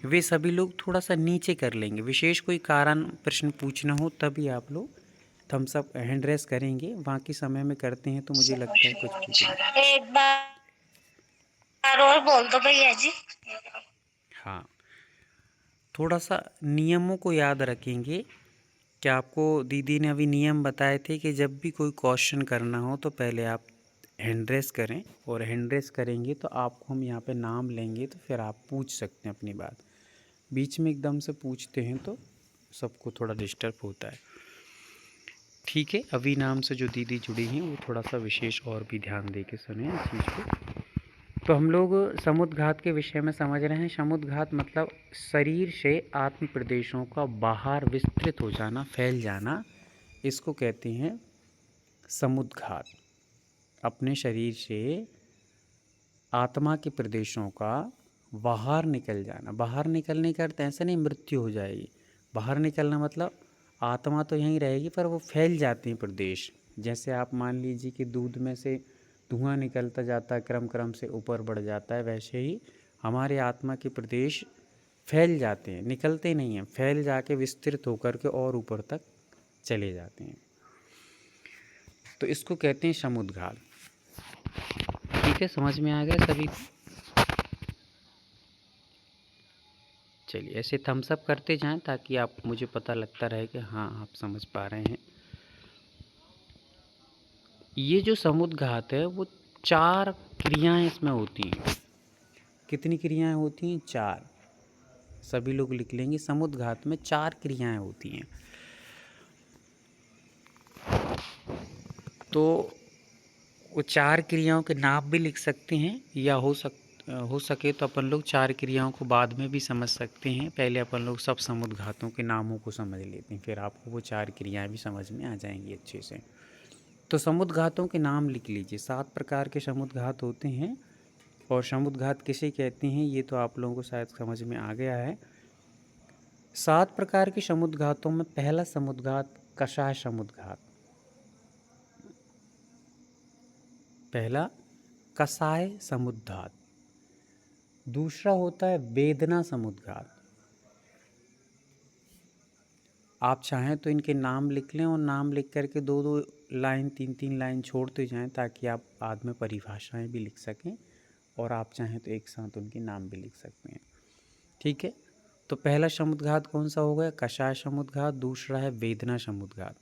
वे सभी लोग थोड़ा सा नीचे कर लेंगे। विशेष कोई कारण प्रश्न पूछना हो तभी आप लोग थम्सअप हैंड रेस करेंगे, बाकी समय में करते हैं तो मुझे लगता है कुछ भी। एक बार और बोल दो भैया जी। हाँ, थोड़ा सा नियमों को याद रखेंगे। क्या आपको दीदी ने अभी नियम बताए थे कि जब भी कोई क्वेश्चन करना हो तो पहले आप हैंड रेस करें, और हैंड रेस करेंगे तो आपको हम यहाँ पे नाम लेंगे तो फिर आप पूछ सकते हैं अपनी बात। बीच में एकदम से पूछते हैं तो सबको थोड़ा डिस्टर्ब होता है। ठीक है, अभी नाम से जो दीदी जुड़ी हैं वो थोड़ा सा विशेष और भी ध्यान दे के सुने इस चीज़ को। तो हम लोग समुद्घात के विषय में समझ रहे हैं। समुद्घात मतलब शरीर से आत्म प्रदेशों का बाहर विस्तृत हो जाना, फैल जाना, इसको कहते हैं समुद्घात। अपने शरीर से आत्मा के प्रदेशों का बाहर निकल जाना। बाहर निकलने का अर्थ ऐसा नहीं मृत्यु हो जाएगी, बाहर निकलना मतलब आत्मा तो यहीं रहेगी पर वो फैल जाते हैं प्रदेश। जैसे आप मान लीजिए कि दूध में से धुआं निकलता जाता है, क्रम क्रम से ऊपर बढ़ जाता है, वैसे ही हमारे आत्मा के प्रदेश फैल जाते हैं, निकलते नहीं हैं, फैल जाके विस्तृत होकर के और ऊपर तक चले जाते हैं। तो इसको कहते हैं समुद्घात। ठीक है, समझ में आ गया सभी को? चलिए ऐसे थम्स अप करते जाएं ताकि आप, मुझे पता लगता रहे कि हाँ आप समझ पा रहे हैं। ये जो समुद्घात है वो 4 क्रियाएं इसमें होती हैं। कितनी क्रियाएं होती हैं? 4। सभी लोग लिख लेंगे, समुद्घात में 4 क्रियाएं होती हैं। तो वो 4 क्रियाओं के नाम भी लिख सकते हैं, या हो सके तो अपन लोग 4 क्रियाओं को बाद में भी समझ सकते हैं। पहले अपन लोग सब समुद्घातों के नामों को समझ लेते हैं, फिर आपको वो 4 क्रियाएं भी समझ में आ जाएंगी अच्छे से। तो समुद्घातों के नाम लिख लीजिए। 7 प्रकार के समुद्घात होते हैं, और समुद्घात किसे कहते हैं ये तो आप लोगों को शायद समझ में आ गया है। 7 प्रकार के समुद्घातों में पहला समुद्घात कषाय समुद्घात। पहला कषाय समुद्घात। दूसरा होता है वेदना समुद्घात। आप चाहें तो इनके नाम लिख लें और नाम लिख करके 2-2 लाइन 3-3 लाइन छोड़ते जाएं ताकि आप बाद में परिभाषाएं भी लिख सकें, और आप चाहें तो एक साथ उनके नाम भी लिख सकते हैं। ठीक है, तो पहला समुद्घात कौन सा हो गया? कषाय समुद्घात। दूसरा है वेदना समुद्घात।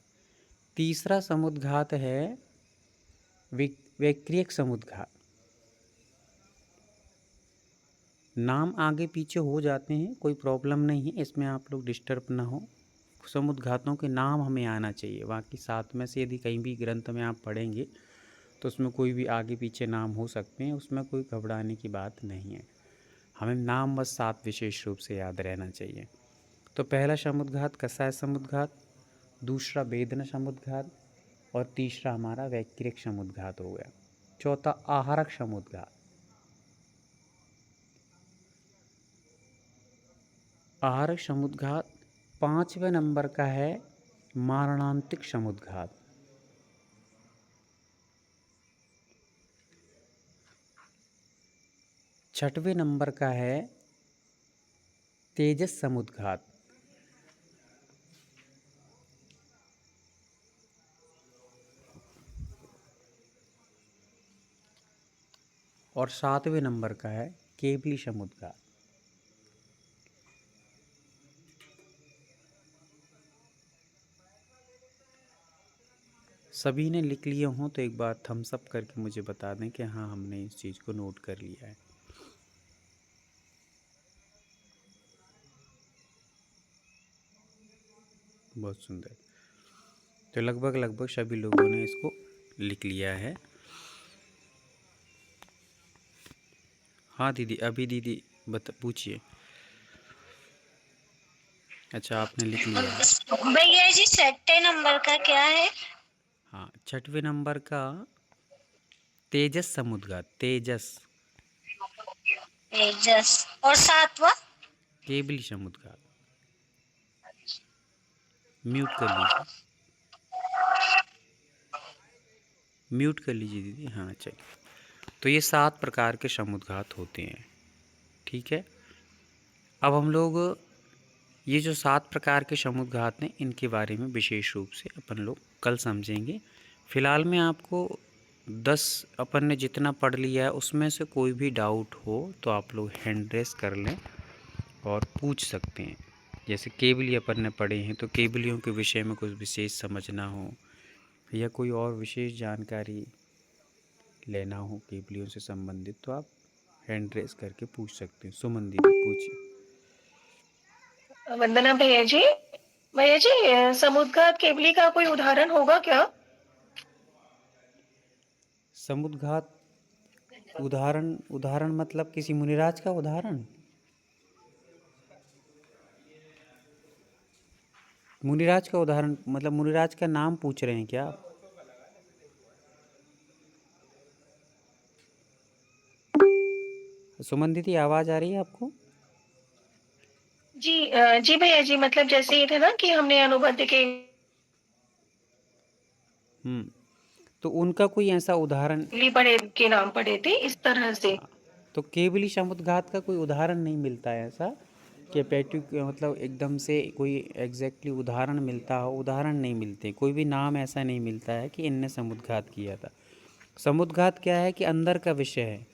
तीसरा समुद्घात है वैक्रियक समुद्घात। नाम आगे पीछे हो जाते हैं, कोई प्रॉब्लम नहीं है, इसमें आप लोग डिस्टर्ब ना हो। समुद्घातों के नाम हमें आना चाहिए। बाकी 7 में से यदि कहीं भी ग्रंथ में आप पढ़ेंगे तो उसमें कोई भी आगे पीछे नाम हो सकते हैं, उसमें कोई घबराने की बात नहीं है। हमें नाम बस 7 विशेष रूप से याद रहना चाहिए। तो पहला समुद्घात कषाय समुद्घात, दूसरा वेदना समुद्घात और तीसरा हमारा वैक्रियक समुद्घात हो गया। चौथा आहारक समुद्घात। आहारक समुद्घात 5वें नंबर का है मारणांतिक समुद्घात। छठवें नंबर का है तेजस समुद्घात। और 7वें नंबर का है केवली समुद्घात। सभी ने लिख लिए हों तो एक बार थम्स अप करके मुझे बता दें कि हाँ हमने इस चीज़ को नोट कर लिया है। बहुत सुंदर। तो लगभग सभी लोगों ने इसको लिख लिया है। हाँ दीदी, अभी दीदी पूछिए। अच्छा, आपने लिख लिया है। भैया जी 6 नंबर का क्या है? हाँ, 6वें नंबर का तेजस समुद्घात। तेजस। तेजस। और 7वां? केवली समुद्घात। म्यूट कर लीजिए, म्यूट कर लीजिए दीदी। हाँ चलिए, तो ये 7 प्रकार के समुद्घात होते हैं। ठीक है, अब हम लोग ये जो 7 प्रकार के समुद्घात हैं इनके बारे में विशेष रूप से अपन लोग कल समझेंगे। फ़िलहाल में आपको 10 अपन ने जितना पढ़ लिया है उसमें से कोई भी डाउट हो तो आप लोग हैंड रेस कर लें और पूछ सकते हैं। जैसे केवली अपन ने पढ़े हैं तो केवलियों के विषय में कुछ विशेष समझना हो या कोई और विशेष जानकारी लेना हो केवलियों से संबंधित तो आप हैंड रेस करके पूछ सकते हैं। सुमन दीदी पूछिए। वंदना भैया जी। भैया जी, समुद्घात केवली का कोई उदाहरण होगा क्या? समुद्घात उदाहरण मतलब किसी मुनिराज का उदाहरण? मुनिराज का उदाहरण मतलब मुनिराज का नाम पूछ रहे हैं क्या आप? सुमन दीदी, आवाज़ आ रही है आपको? जी जी भैया जी, मतलब जैसे ये थे ना कि हमने अनुबंध के तो उनका कोई ऐसा उदाहरण? केवली पढ़े के नाम पढ़े थे इस तरह से। तो केवली समुद्घात का कोई उदाहरण नहीं मिलता है ऐसा कि मतलब एकदम से कोई एग्जैक्टली उदाहरण मिलता हो। उदाहरण नहीं मिलते, कोई भी नाम ऐसा नहीं मिलता है कि इनने समुद्घात किया था। समुद्घात क्या है कि अंदर का विषय है,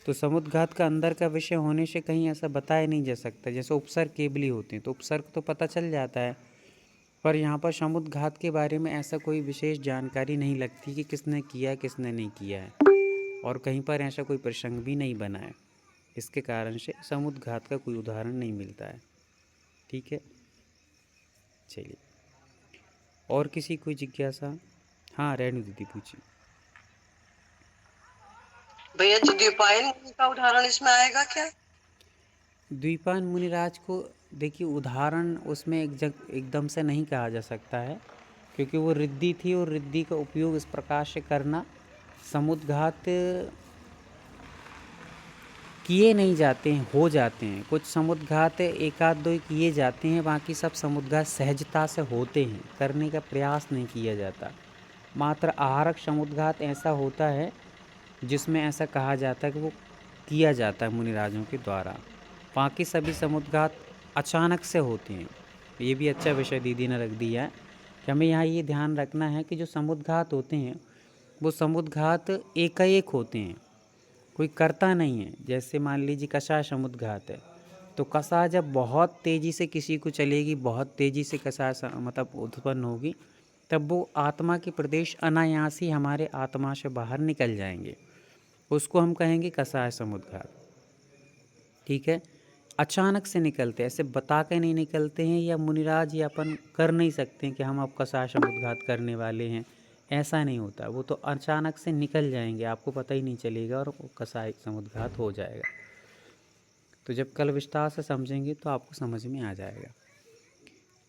तो समुद्घात का अंदर का विषय होने से कहीं ऐसा बताया नहीं जा सकता। जैसे उपसर्ग केवली होते हैं तो उपसर्ग तो पता चल जाता है, पर यहाँ पर समुद्घात के बारे में ऐसा कोई विशेष जानकारी नहीं लगती कि किसने किया किसने नहीं किया है, और कहीं पर ऐसा कोई प्रसंग भी नहीं बना है। इसके कारण से समुद्घात का कोई उदाहरण नहीं मिलता है। ठीक है, चलिए और किसी कोई जिज्ञासा? हाँ रेणु दीदी पूछिए। भैया जी, द्वीपायन मुनि का उदाहरण इसमें आएगा क्या? द्वीपायन मुनिराज को देखिए उदाहरण उसमें एकदम से नहीं कहा जा सकता है, क्योंकि वो रिद्धि थी और रिद्धि का उपयोग इस प्रकार से करना समुद्घात किए नहीं जाते हैं, हो जाते हैं। कुछ समुद्घात एक आध दो किए जाते हैं, बाकी सब समुद्घात सहजता से होते हैं, करने का प्रयास नहीं किया जाता। मात्र आहारक समुद्घात ऐसा होता है जिसमें ऐसा कहा जाता है कि वो किया जाता है मुनिराजों के द्वारा। बाकी सभी समुद्घात अचानक से होते हैं। ये भी अच्छा विषय दीदी ने रख दिया है कि हमें यहाँ ये ध्यान रखना है कि जो समुद्घात होते हैं वो समुद्घात एकाएक होते हैं, कोई करता नहीं है। जैसे मान लीजिए कषाय समुद्घात है तो कसा जब बहुत तेज़ी से किसी को चलेगी, बहुत तेज़ी से कसा मतलब उत्पन्न होगी, तब वो आत्मा के प्रदेश अनायास ही हमारे आत्मा से बाहर निकल जाएंगे। उसको हम कहेंगे कसाय समुद्घात। ठीक है, अचानक से निकलते, ऐसे बता के नहीं निकलते हैं, या मुनिराज या अपन कर नहीं सकते हैं कि हम अब कसाय समुद्घात करने वाले हैं, ऐसा नहीं होता। वो तो अचानक से निकल जाएंगे, आपको पता ही नहीं चलेगा और वो कसाय समुद्घात हो जाएगा। तो जब कल विस्तार से समझेंगे तो आपको समझ में आ जाएगा।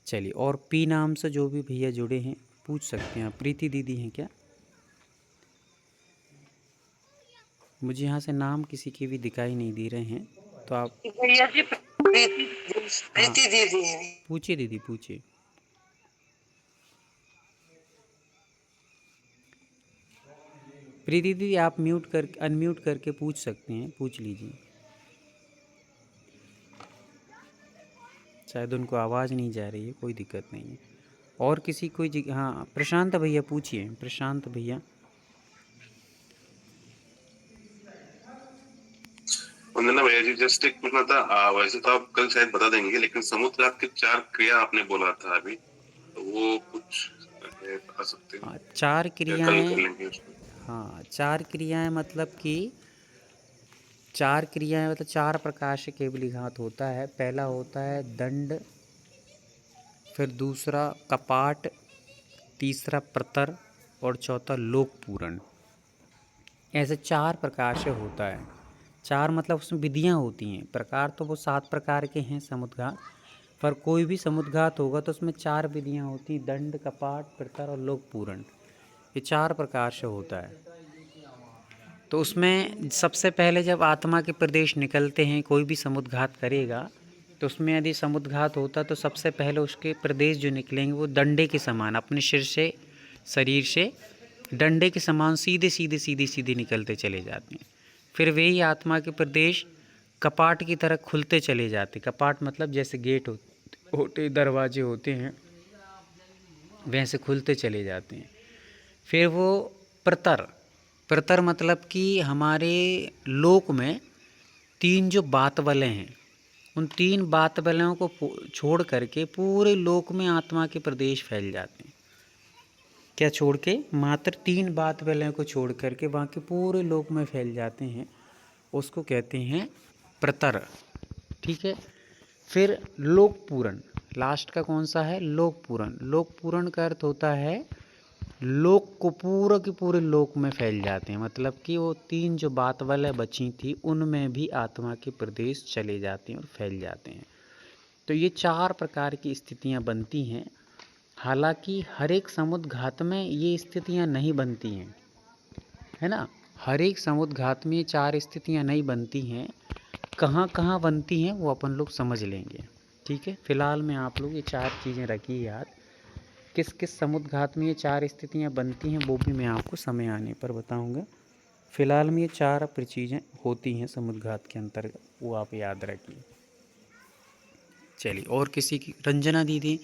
चलिए, और पी नाम से जो भी भैया जुड़े हैं पूछ सकते हैं। प्रीति दीदी हैं क्या? मुझे यहाँ से नाम किसी के भी दिखाई नहीं दे रहे हैं, तो आप भैया जी प्रीति दीदी है। पूछिए दीदी, पूछिए। प्रीति दीदी आप अनम्यूट करके पूछ सकते हैं, पूछ लीजिए। शायद उनको आवाज़ नहीं जा रही है, कोई दिक्कत नहीं है। और किसी कोई हाँ, प्रशांत भैया पूछिए, प्रशांत भैया। वंदना भैया जी, जस्ट एक पूछना था। वैसे तो आप कल शायद बता देंगे, लेकिन समुद्घात के 4 क्रिया आपने बोला था अभी, तो वो कुछ बता सकते हैं? हाँ, 4 या कल क्रियाएं। कर लेंगे उसको? हाँ, 4 क्रियाएं मतलब कि 4 क्रियाएं मतलब 4 प्रकार से केवली घात होता है। पहला होता है दंड, फिर दूसरा कपाट, तीसरा प्रतर और चौथा लोकपूरण। ऐसे 4 प्रकार से होता है। 4 मतलब उसमें विधियां होती हैं। प्रकार तो वो 7 प्रकार के हैं समुद्घात, पर कोई भी समुद्घात होगा तो उसमें 4 विधियां होती, दंड, कपाट, प्रतर और लोकपूरण। ये 4 प्रकार से होता है। तो उसमें सबसे पहले जब आत्मा के प्रदेश निकलते हैं, कोई भी समुद्घात करेगा तो उसमें यदि समुद्घात होता तो सबसे पहले उसके प्रदेश जो निकलेंगे वो डंडे के समान अपने शरीर से डंडे के समान सीधे सीधे सीधे सीधे निकलते चले जाते हैं। फिर वही आत्मा के प्रदेश कपाट की तरह खुलते चले जाते। कपाट मतलब जैसे गेट होते दरवाजे होते हैं, वैसे खुलते चले जाते हैं। फिर वो प्रतर मतलब कि हमारे लोक में 3 जो बात बलें हैं, उन 3 बात बलों को छोड़ करके पूरे लोक में आत्मा के प्रदेश फैल जाते हैं। क्या छोड़ के? मात्र 3 बात बलों को छोड़ करके बाकी पूरे लोक में फैल जाते हैं, उसको कहते हैं प्रतर। ठीक है। फिर लोकपूरण, लास्ट का कौन सा है? लोकपूरण। लोकपूरण का अर्थ होता है लोक को पूरा के पूरे लोक में फैल जाते हैं, मतलब कि वो 3 जो बात वाले बची थी उनमें भी आत्मा के प्रदेश चले जाते हैं और फैल जाते हैं। तो ये 4 प्रकार की स्थितियां बनती हैं। हालांकि हर एक समुद्घात में ये स्थितियां नहीं बनती हैं, है ना। हर एक समुद्घात में ये 4 स्थितियां नहीं बनती हैं। कहाँ कहाँ बनती हैं वो अपन लोग समझ लेंगे। ठीक है, फिलहाल में आप लोग ये 4 चीज़ें रखिए याद। किस किस समुद्घात में ये 4 स्थितियां बनती हैं वो भी मैं आपको समय आने पर बताऊंगा। फिलहाल में ये 4 चीज़ें होती हैं समुद्घात के अंतर्गत, वो आप याद रखिए। चलिए, और किसी की? रंजना दीदी।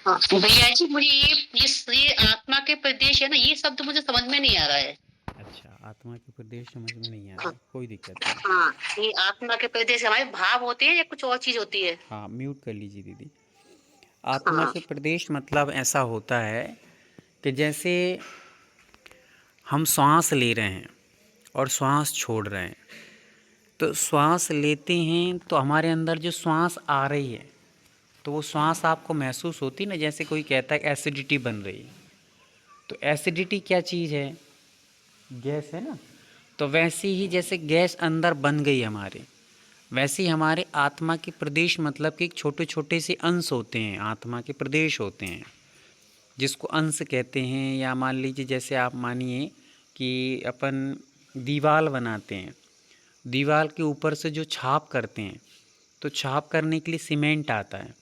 हाँ भैया जी, मुझे ये आत्मा के प्रदेश है ना, ये शब्द मुझे समझ में नहीं आ रहा है। अच्छा, आत्मा के प्रदेश समझ में नहीं आ रहा है, कोई दिक्कत नहीं। हाँ, ये आत्मा के प्रदेश हमारे भाव होते हैं या कुछ और चीज होती है? हाँ, म्यूट कर लीजिए दीदी। आत्मा के प्रदेश मतलब ऐसा होता है कि जैसे हम श्वास ले रहे हैं और श्वास छोड़ रहे हैं, तो श्वास लेते हैं तो हमारे अंदर जो श्वास आ रही है तो वो श्वास आपको महसूस होती ना, जैसे कोई कहता है एसिडिटी बन रही है, तो एसिडिटी क्या चीज़ है? गैस है ना। तो वैसे ही जैसे गैस अंदर बन गई हमारे, वैसे ही हमारे आत्मा के प्रदेश मतलब कि छोटे छोटे से अंश होते हैं, आत्मा के प्रदेश होते हैं जिसको अंश कहते हैं। या मान लीजिए जैसे आप मानिए कि अपन दीवार बनाते हैं, दीवार के ऊपर से जो छाप करते हैं, तो छाप करने के लिए सीमेंट आता है।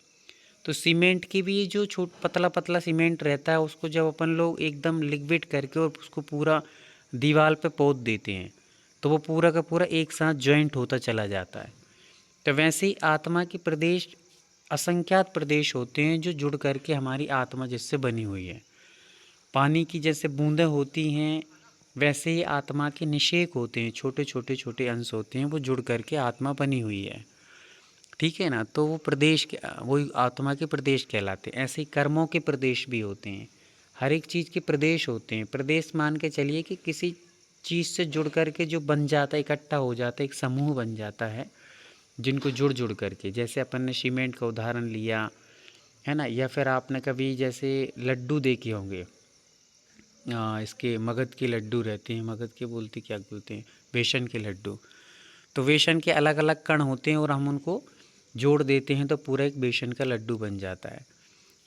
तो सीमेंट की भी जो पतला पतला सीमेंट रहता है, उसको जब अपन लोग एकदम लिक्विड करके और उसको पूरा दीवार पे पोत देते हैं तो वो पूरा का पूरा एक साथ जॉइंट होता चला जाता है। तो वैसे ही आत्मा के प्रदेश असंख्यात प्रदेश होते हैं जो जुड़ करके हमारी आत्मा जिससे बनी हुई है। पानी की जैसे बूंदें होती हैं वैसे ही आत्मा के निषेक होते हैं, छोटे छोटे छोटे अंश होते हैं, वो जुड़ करके आत्मा बनी हुई है। ठीक है ना, तो वो प्रदेश वो आत्मा के प्रदेश कहलाते हैं। ऐसे ही कर्मों के प्रदेश भी होते हैं, हर एक चीज़ के प्रदेश होते हैं। प्रदेश मान के चलिए कि किसी चीज़ से जुड़ करके जो बन जाता है, इकट्ठा हो जाता है, एक समूह बन जाता है, जिनको जुड़ जुड़ करके, जैसे अपन ने सीमेंट का उदाहरण लिया है ना, या फिर आपने कभी जैसे लड्डू देखे होंगे, इसके मगध के लड्डू रहते हैं, मगध के बोलते क्या बोलते हैं, बेसन के लड्डू। तो बेसन के अलग अलग कण होते हैं और हम उनको जोड़ देते हैं तो पूरा एक बेसन का लड्डू बन जाता है।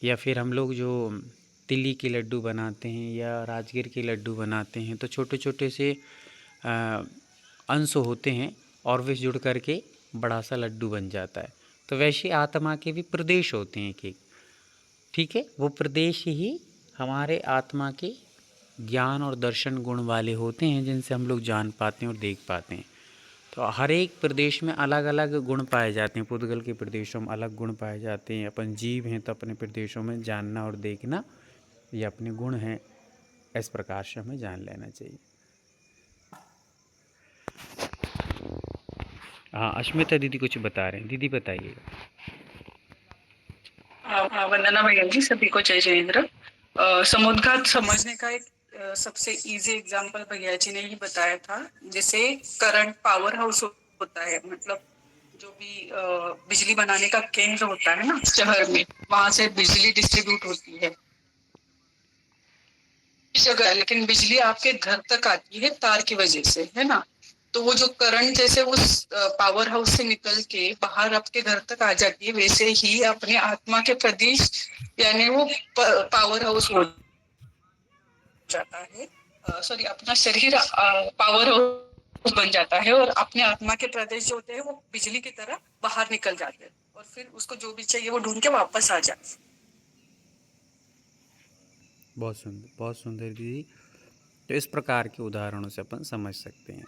या फिर हम लोग जो तिली के लड्डू बनाते हैं या राजगिर के लड्डू बनाते हैं, तो छोटे छोटे से अंश होते हैं और वे जुड़ करके बड़ा सा लड्डू बन जाता है। तो वैसे आत्मा के भी प्रदेश होते हैं एक एक, ठीक है। वो प्रदेश ही हमारे आत्मा के ज्ञान और दर्शन गुण वाले होते हैं, जिनसे हम लोग जान पाते हैं और देख पाते हैं। तो हर एक प्रदेश में अलग अलग गुण पाए जाते हैं। पुद्गल के प्रदेशों में अलग गुण पाए जाते हैं। अपन जीव हैं तो अपने प्रदेशों में जानना और देखना ये अपने गुण हैं, इस प्रकार से हमें जान लेना चाहिए। हाँ, अश्मिता दीदी कुछ बता रहे हैं, दीदी बताइएगा। वंदना भैया जी, सभी को जय जयेंद्र। समुद्घात समझने का एक सबसे इजी एग्जांपल भैया जी ने ही बताया था। जैसे करंट पावर हाउस होता है, मतलब जो भी बिजली बनाने का केंद्र होता है ना शहर में, वहां से बिजली डिस्ट्रीब्यूट होती है जगह, लेकिन बिजली आपके घर तक आती है तार की वजह से, है ना। तो वो जो करंट जैसे उस पावर हाउस से निकल के बाहर आपके घर तक आ जाती है, वैसे ही अपने आत्मा के प्रदेश यानी वो पावर हाउस हो जाता है। सॉरी, अपना शरीर पावर हाउस बन जाता है और अपने आत्मा के प्रदेश जो होते हैं वो बिजली की तरह बाहर निकल जाते हैं और फिर उसको जो भी चाहिए वो ढूंढ के वापस आ जाते। बहुत सुंदर दीदी। तो इस प्रकार के उदाहरणों से अपन समझ सकते हैं,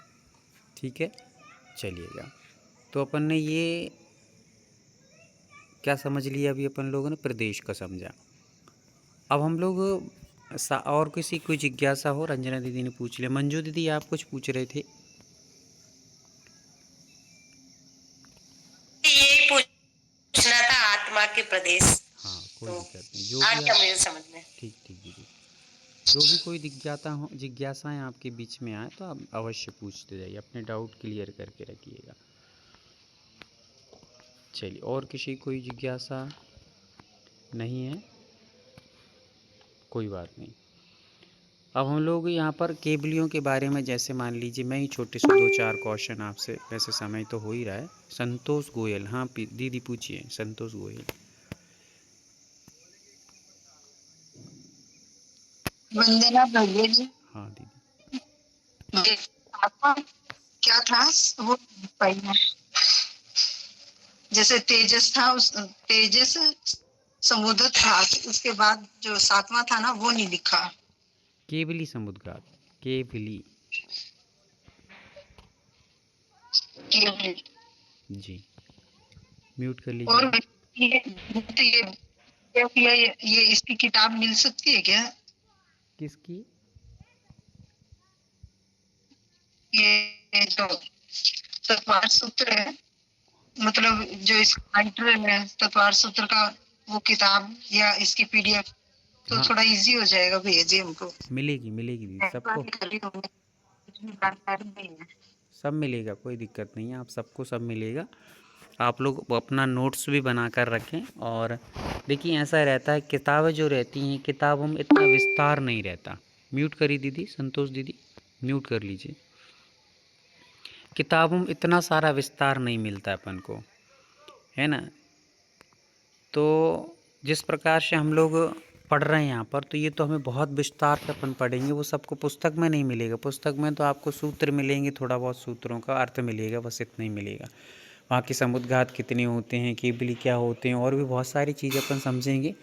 ठीक है। चलिएगा, तो अपन ने ये क्या समझ लिया अभी अपन लोगों ने, प्रदेश का समझा। अब हम लोग और किसी कोई जिज्ञासा हो, रंजना दीदी ने पूछ लिया। मंजू दीदी आप कुछ पूछ रहे थे? यही पूछना था, आत्मा के प्रदेश। हाँ, कोई तो दिक्कत नहीं, जो आ भी गया मुझे समझ में। ठीक दीदी, जो भी कोई जिज्ञासाएं आपके बीच में आए तो आप अवश्य पूछते जाइए, अपने डाउट क्लियर करके रखिएगा। चलिए, और किसी कोई जिज्ञासा नहीं है, कोई बात नहीं। अब हम लोग यहाँ पर केबलियों के बारे में, जैसे मान लीजिए मैं ही छोटे से 2-4 क्वेश्चन आपसे, वैसे समय तो हो ही रहा है। संतोष गोयल, हाँ दीदी पूछिए, संतोष गोयल। वंदना भैया जी। हाँ दीदी। आत्मा क्या था वो पाइए। जैसे तेजस था, उस तेजस समुद्र था, उसके बाद जो सातवां था ना वो नहीं दिखा। केवली समुद्घात, केवली जी, म्यूट कर लीजिए। और ये इसकी किताब मिल सकती है क्या? किसकी? ये जो तत्वार सूत्र है, मतलब जो इसका राइटर है तत्वार सूत्र का, वो किताब या इसकी पीडीएफ, तो हाँ, थोड़ा इजी हो जाएगा भैया जी हमको। मिलेगी दीदी, सबको सब मिलेगा, कोई दिक्कत नहीं है, आप सबको सब मिलेगा। आप लोग अपना नोट्स भी बना कर रखें। और देखिए, ऐसा रहता है, किताबें जो रहती हैं, किताबों में इतना विस्तार नहीं रहता। म्यूट करिए दीदी, संतोष दीदी म्यूट कर लीजिए। किताबों में इतना सारा विस्तार नहीं मिलता अपन को, है ना। तो जिस प्रकार से हम लोग पढ़ रहे हैं यहाँ पर, तो ये तो हमें बहुत विस्तार से अपन पढ़ेंगे, वो सबको पुस्तक में नहीं मिलेगा। पुस्तक में तो आपको सूत्र मिलेंगे, थोड़ा बहुत सूत्रों का अर्थ मिलेगा, बस इतना ही मिलेगा। वहाँ के समुद्घात कितने होते हैं, केबली क्या होते हैं, और भी बहुत सारी चीज़ें अपन समझेंगे,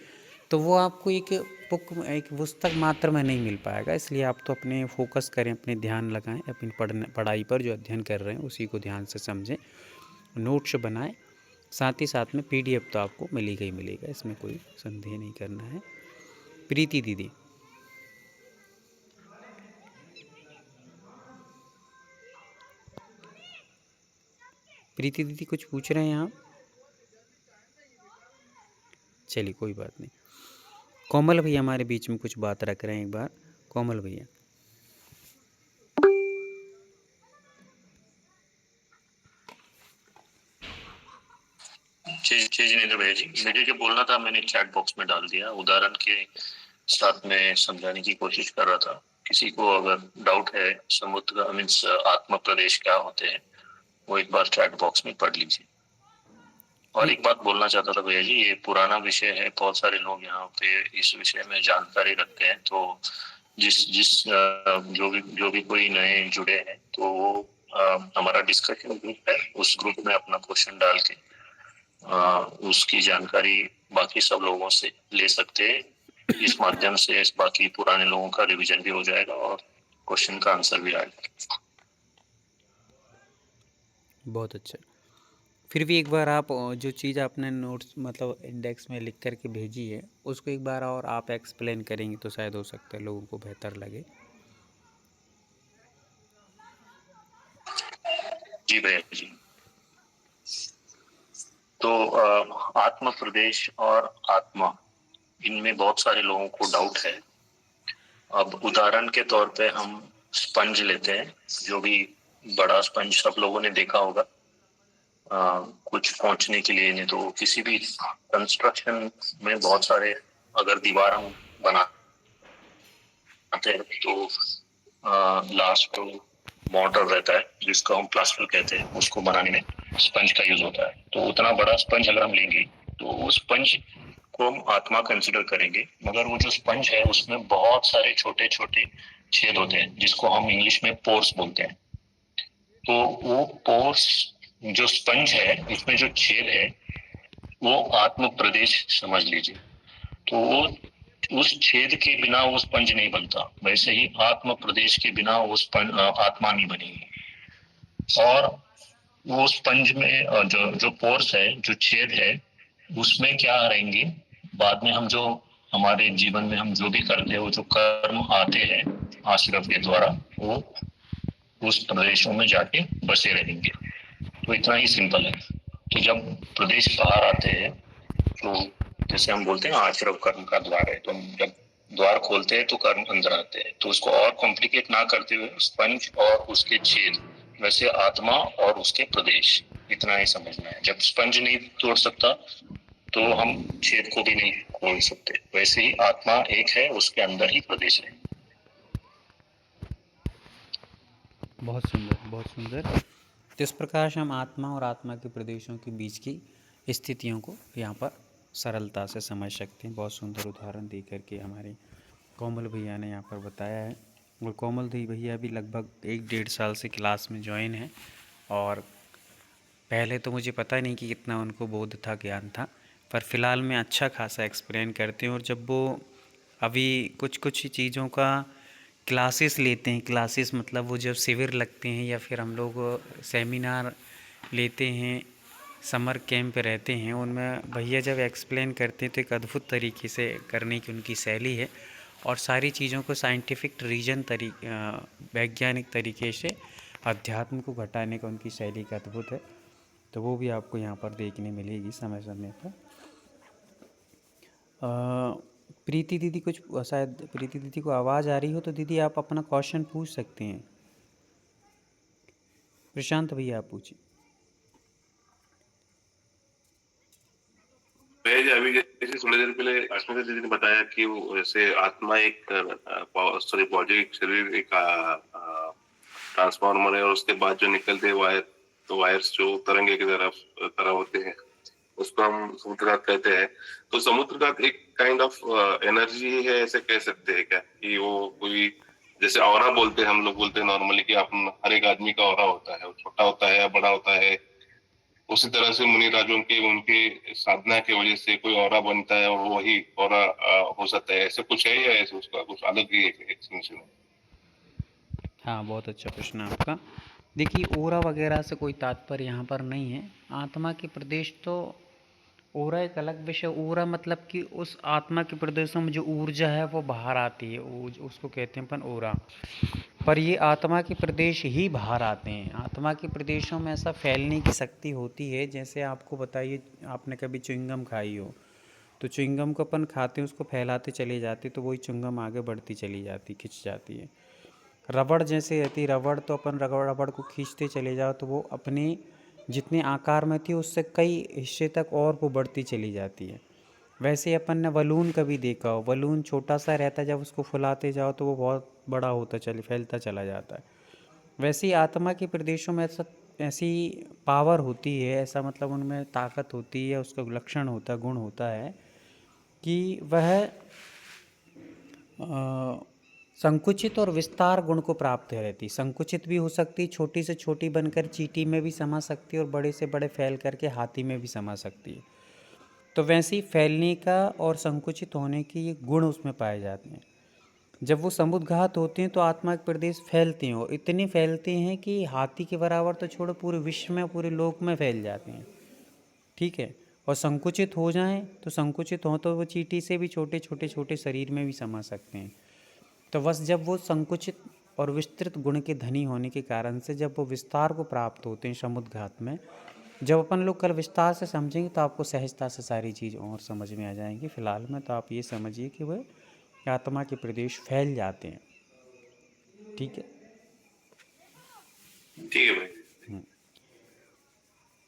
तो वो आपको एक पुस्तक मात्र में नहीं मिल पाएगा। इसलिए आप तो अपने फोकस करें, अपने ध्यान लगाएं अपनी पढ़ाई पर, जो अध्ययन कर रहे हैं उसी को ध्यान से समझें, नोट्स बनाएं। साथ ही साथ में पीडीएफ तो आपको मिलेगा ही मिलेगा, इसमें कोई संदेह नहीं करना है। प्रीति दीदी, प्रीति दीदी कुछ पूछ रहे हैं आप? चलिए कोई बात नहीं। कोमल भैया हमारे बीच में कुछ बात रख रहे हैं, एक बार कोमल भैया। जी जिनेंद्र भैया जी, मुझे जो बोलना था मैंने चैट बॉक्स में डाल दिया, उदाहरण के साथ में समझाने की कोशिश कर रहा था। किसी को अगर डाउट है समुद्र मीन्स आत्मा प्रदेश क्या होते हैं, वो एक बार चैट बॉक्स में पढ़ लीजिए। और एक बात बोलना चाहता था भैया जी, ये पुराना विषय है, बहुत सारे लोग यहाँ पे इस विषय में जानकारी रखते हैं, तो जो भी कोई नए जुड़े हैं तो वो हमारा डिस्कशन ग्रुप है, उस ग्रुप में अपना क्वेश्चन डाल के उसकी जानकारी बाकी सब लोगों से ले सकते हैं। इस माध्यम से बाकी पुराने लोगों का रिवीजन भी हो जाएगा और क्वेश्चन का आंसर भी आएगा। बहुत अच्छा। फिर भी एक बार आप जो चीज़ आपने नोट्स मतलब इंडेक्स में लिख करके भेजी है उसको एक बार और आप एक्सप्लेन करेंगे तो शायद हो सकता है लोगों को बेहतर लगे। जी भैया जी, तो आत्म प्रदेश और आत्मा, इनमें बहुत सारे लोगों को डाउट है। अब उदाहरण के तौर पे हम स्पंज लेते हैं, जो भी बड़ा स्पंज सब लोगों ने देखा होगा कुछ पहुंचने के लिए, नहीं तो किसी भी कंस्ट्रक्शन में बहुत सारे अगर दीवार हम बनाते हैं तो लास्ट मोटर रहता है जिसको हम प्लास्टर कहते हैं, उसको बनाने में स्पंज का यूज होता है। तो उतना बड़ा स्पंज अगर हम लेंगे तो वो स्पंज को हम आत्मा कंसिडर करेंगे, मगर वो जो स्पंज है उसमें बहुत सारे छोटे छोटे छेद होते हैं जिसको हम इंग्लिश में पोर्स बोलते हैं। तो वो पोर्स जो स्पंज है उसमें जो छेद है वो आत्म प्रदेश समझ लीजिए। तो वो उस छेद के बिना वो स्पंज नहीं बनता, वैसे ही आत्म प्रदेश के बिना वो आत्मा नहीं बनेगी। और वो स्पंज में जो पोर्स है, जो छेद है, उसमें क्या रहेंगे, बाद में हम जो हमारे जीवन में हम जो भी करते हैं, वो जो कर्म आते हैं आश्रम के द्वारा, वो उस प्रदेशों में जाके बसे रहेंगे। तो इतना ही सिंपल है। तो जब प्रदेश बाहर आते हैं तो जैसे हम बोलते हैं आश्रम कर्म का द्वार है, तो जब द्वार खोलते हैं तो कर्म अंदर आते हैं। तो उसको और कॉम्प्लिकेट ना करते हुए स्पंज और उसके छेद, वैसे आत्मा और उसके प्रदेश, इतना ही समझना है। जब स्पंज नहीं तोड़ सकता तो हम छेद को भी नहीं खोल सकते, वैसे ही आत्मा एक है, उसके अंदर ही प्रदेश है। बहुत सुंदर, बहुत सुंदर। तो इस प्रकार से हम आत्मा और आत्मा के प्रदेशों के बीच की स्थितियों को यहाँ पर सरलता से समझ सकते हैं। बहुत सुंदर उदाहरण दे करके हमारे कोमल भैया ने यहाँ पर बताया है। और कोमल दी भैया भी लगभग 1-1.5 साल से क्लास में ज्वाइन है, और पहले तो मुझे पता नहीं कि कितना उनको बोध था, ज्ञान था, पर फ़िलहाल में अच्छा खासा एक्सप्लेन करते हैं। और जब वो अभी कुछ कुछ चीज़ों का क्लासेस लेते हैं, क्लासेस मतलब वो जब शिविर लगते हैं या फिर हम लोग सेमिनार लेते हैं, समर कैंप रहते हैं, उनमें भैया जब एक्सप्लेन करते हैं तो एक अद्भुत तरीके से करने की उनकी शैली है, और सारी चीज़ों को साइंटिफिक रीजन वैज्ञानिक तरीके से अध्यात्म को घटाने का उनकी शैली का अद्भुत है। तो वो भी आपको यहाँ पर देखने मिलेगी समय समय पर। प्रीति दीदी कुछ, शायद प्रीति दीदी को आवाज़ आ रही हो तो दीदी आप अपना क्वेश्चन पूछ सकते हैं। प्रशांत भैया आप पूछिए। अभी जैसे थोड़ी देर पहले अस्मिता दीदी ने बताया कि वो जैसे आत्मा एक बॉडी एक शरीर एक ट्रांसफार्मर है, और उसके बाद जो निकलते वायर, तो वायर्स जो तरंगे की तरह होते हैं, उसको हम समुद्रघात कहते हैं। तो समुद्रघात एक काइंड ऑफ एनर्जी है, ऐसे कह सकते हैं क्या कि वो कोई, जैसे ऑरा बोलते हैं हम लोग, बोलते हैं नॉर्मली कि हर एक आदमी का ऑरा होता है, वो छोटा होता है या बड़ा होता है। उसी तरह से मुनि राजों के उनके साधना की वजह से कोई ऑरा बनता है और वही ऑरा हो सकता है, ऐसे कुछ है या ऐसे उसका कुछ अलग ही एक्सटेंशन है? हाँ, बहुत अच्छा प्रश्न आपका। देखिए, ओरा वगैरह से कोई तात्पर्य यहाँ पर नहीं है। आत्मा के प्रदेश तो ओरा एक अलग विषय। ओरा मतलब कि उस आत्मा के प्रदेशों में जो ऊर्जा है वो बाहर आती है, उसको कहते हैं अपन ओरा। पर ये आत्मा के प्रदेश ही बाहर आते हैं। आत्मा के प्रदेशों में ऐसा फैलने की शक्ति होती है, जैसे आपको बताइए, आपने कभी च्युइंगम खाई हो तो च्युइंगम को अपन खाते हैं, उसको फैलाते चले जाते तो वही च्युइंगम आगे बढ़ती चली जाती, खिंच जाती है। रबड़ जैसे रहती, रबड़ तो अपन रबड़ को खींचते चले जाओ तो वो अपने जितने आकार में थी उससे कई हिस्से तक और वो बढ़ती चली जाती है। वैसे अपन ने बलून कभी देखा हो, बलून छोटा सा रहता है, जब उसको फुलाते जाओ तो वो बहुत बड़ा होता फैलता चला जाता है। वैसे ही आत्मा के प्रदेशों में ऐसी पावर होती है, ऐसा मतलब उनमें ताकत होती है, उसका लक्षण होता है, गुण होता है कि वह संकुचित और विस्तार गुण को प्राप्त रहती। संकुचित भी हो सकती, छोटी से छोटी बनकर चींटी में भी समा सकती है, और बड़े से बड़े फैल करके हाथी में भी समा सकती है। तो वैसे ही फैलने का और संकुचित होने के ये गुण उसमें पाए जाते हैं। जब वो समुद्घात होते हैं तो आत्मा के प्रदेश फैलते हैं, और इतने फैलते हैं कि हाथी के बराबर तो छोड़ो, पूरे विश्व में, पूरे लोक में फैल जाते हैं। ठीक है। और संकुचित हो जाएं तो संकुचित हों तो वो चींटी से भी छोटे शरीर में भी समा सकते हैं। तो बस जब वो संकुचित और विस्तृत गुण के धनी होने के कारण से जब वो विस्तार को प्राप्त होते हैं समुद्घात में, जब अपन लोग कल विस्तार से समझेंगे तो आपको सहजता से सारी चीज़ और समझ में आ जाएंगी। फिलहाल में तो आप ये समझिए कि वह आत्मा के प्रदेश फैल जाते हैं। ठीक है, ठीक है भाई।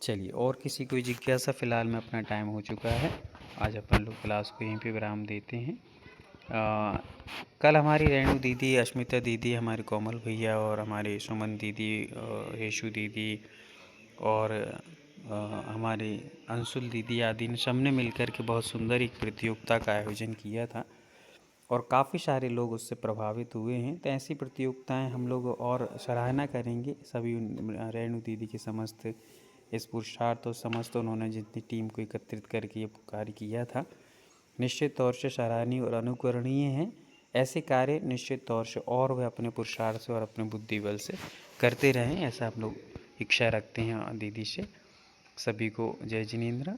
चलिए, और किसी कोई जिज्ञासा? फिलहाल में अपना टाइम हो चुका है, आज अपन लोग क्लास को यहीं पे विराम देते हैं। कल हमारी रेणु दीदी, अश्मिता दीदी, हमारे कोमल भैया और हमारे सुमन दीदी, येशु दीदी और हमारे अंशुल दीदी आदि ने सबने मिलकर के बहुत सुंदर एक प्रतियोगिता का आयोजन किया था, और काफ़ी सारे लोग उससे प्रभावित हुए हैं। तो ऐसी प्रतियोगिताएं हम लोग और सराहना करेंगे सभी रेणु दीदी के समस्त इस पुरुषार्थ और समस्त उन्होंने जितनी टीम को एकत्रित करके ये कार्य किया था, निश्चित तौर से सराहनीय और अनुकरणीय हैं। ऐसे कार्य निश्चित तौर से और वे अपने पुरुषार्थ से और अपने बुद्धि बल से करते रहें, ऐसा हम लोग इच्छा रखते हैं दीदी से। सभी को जय जिनेंद्र।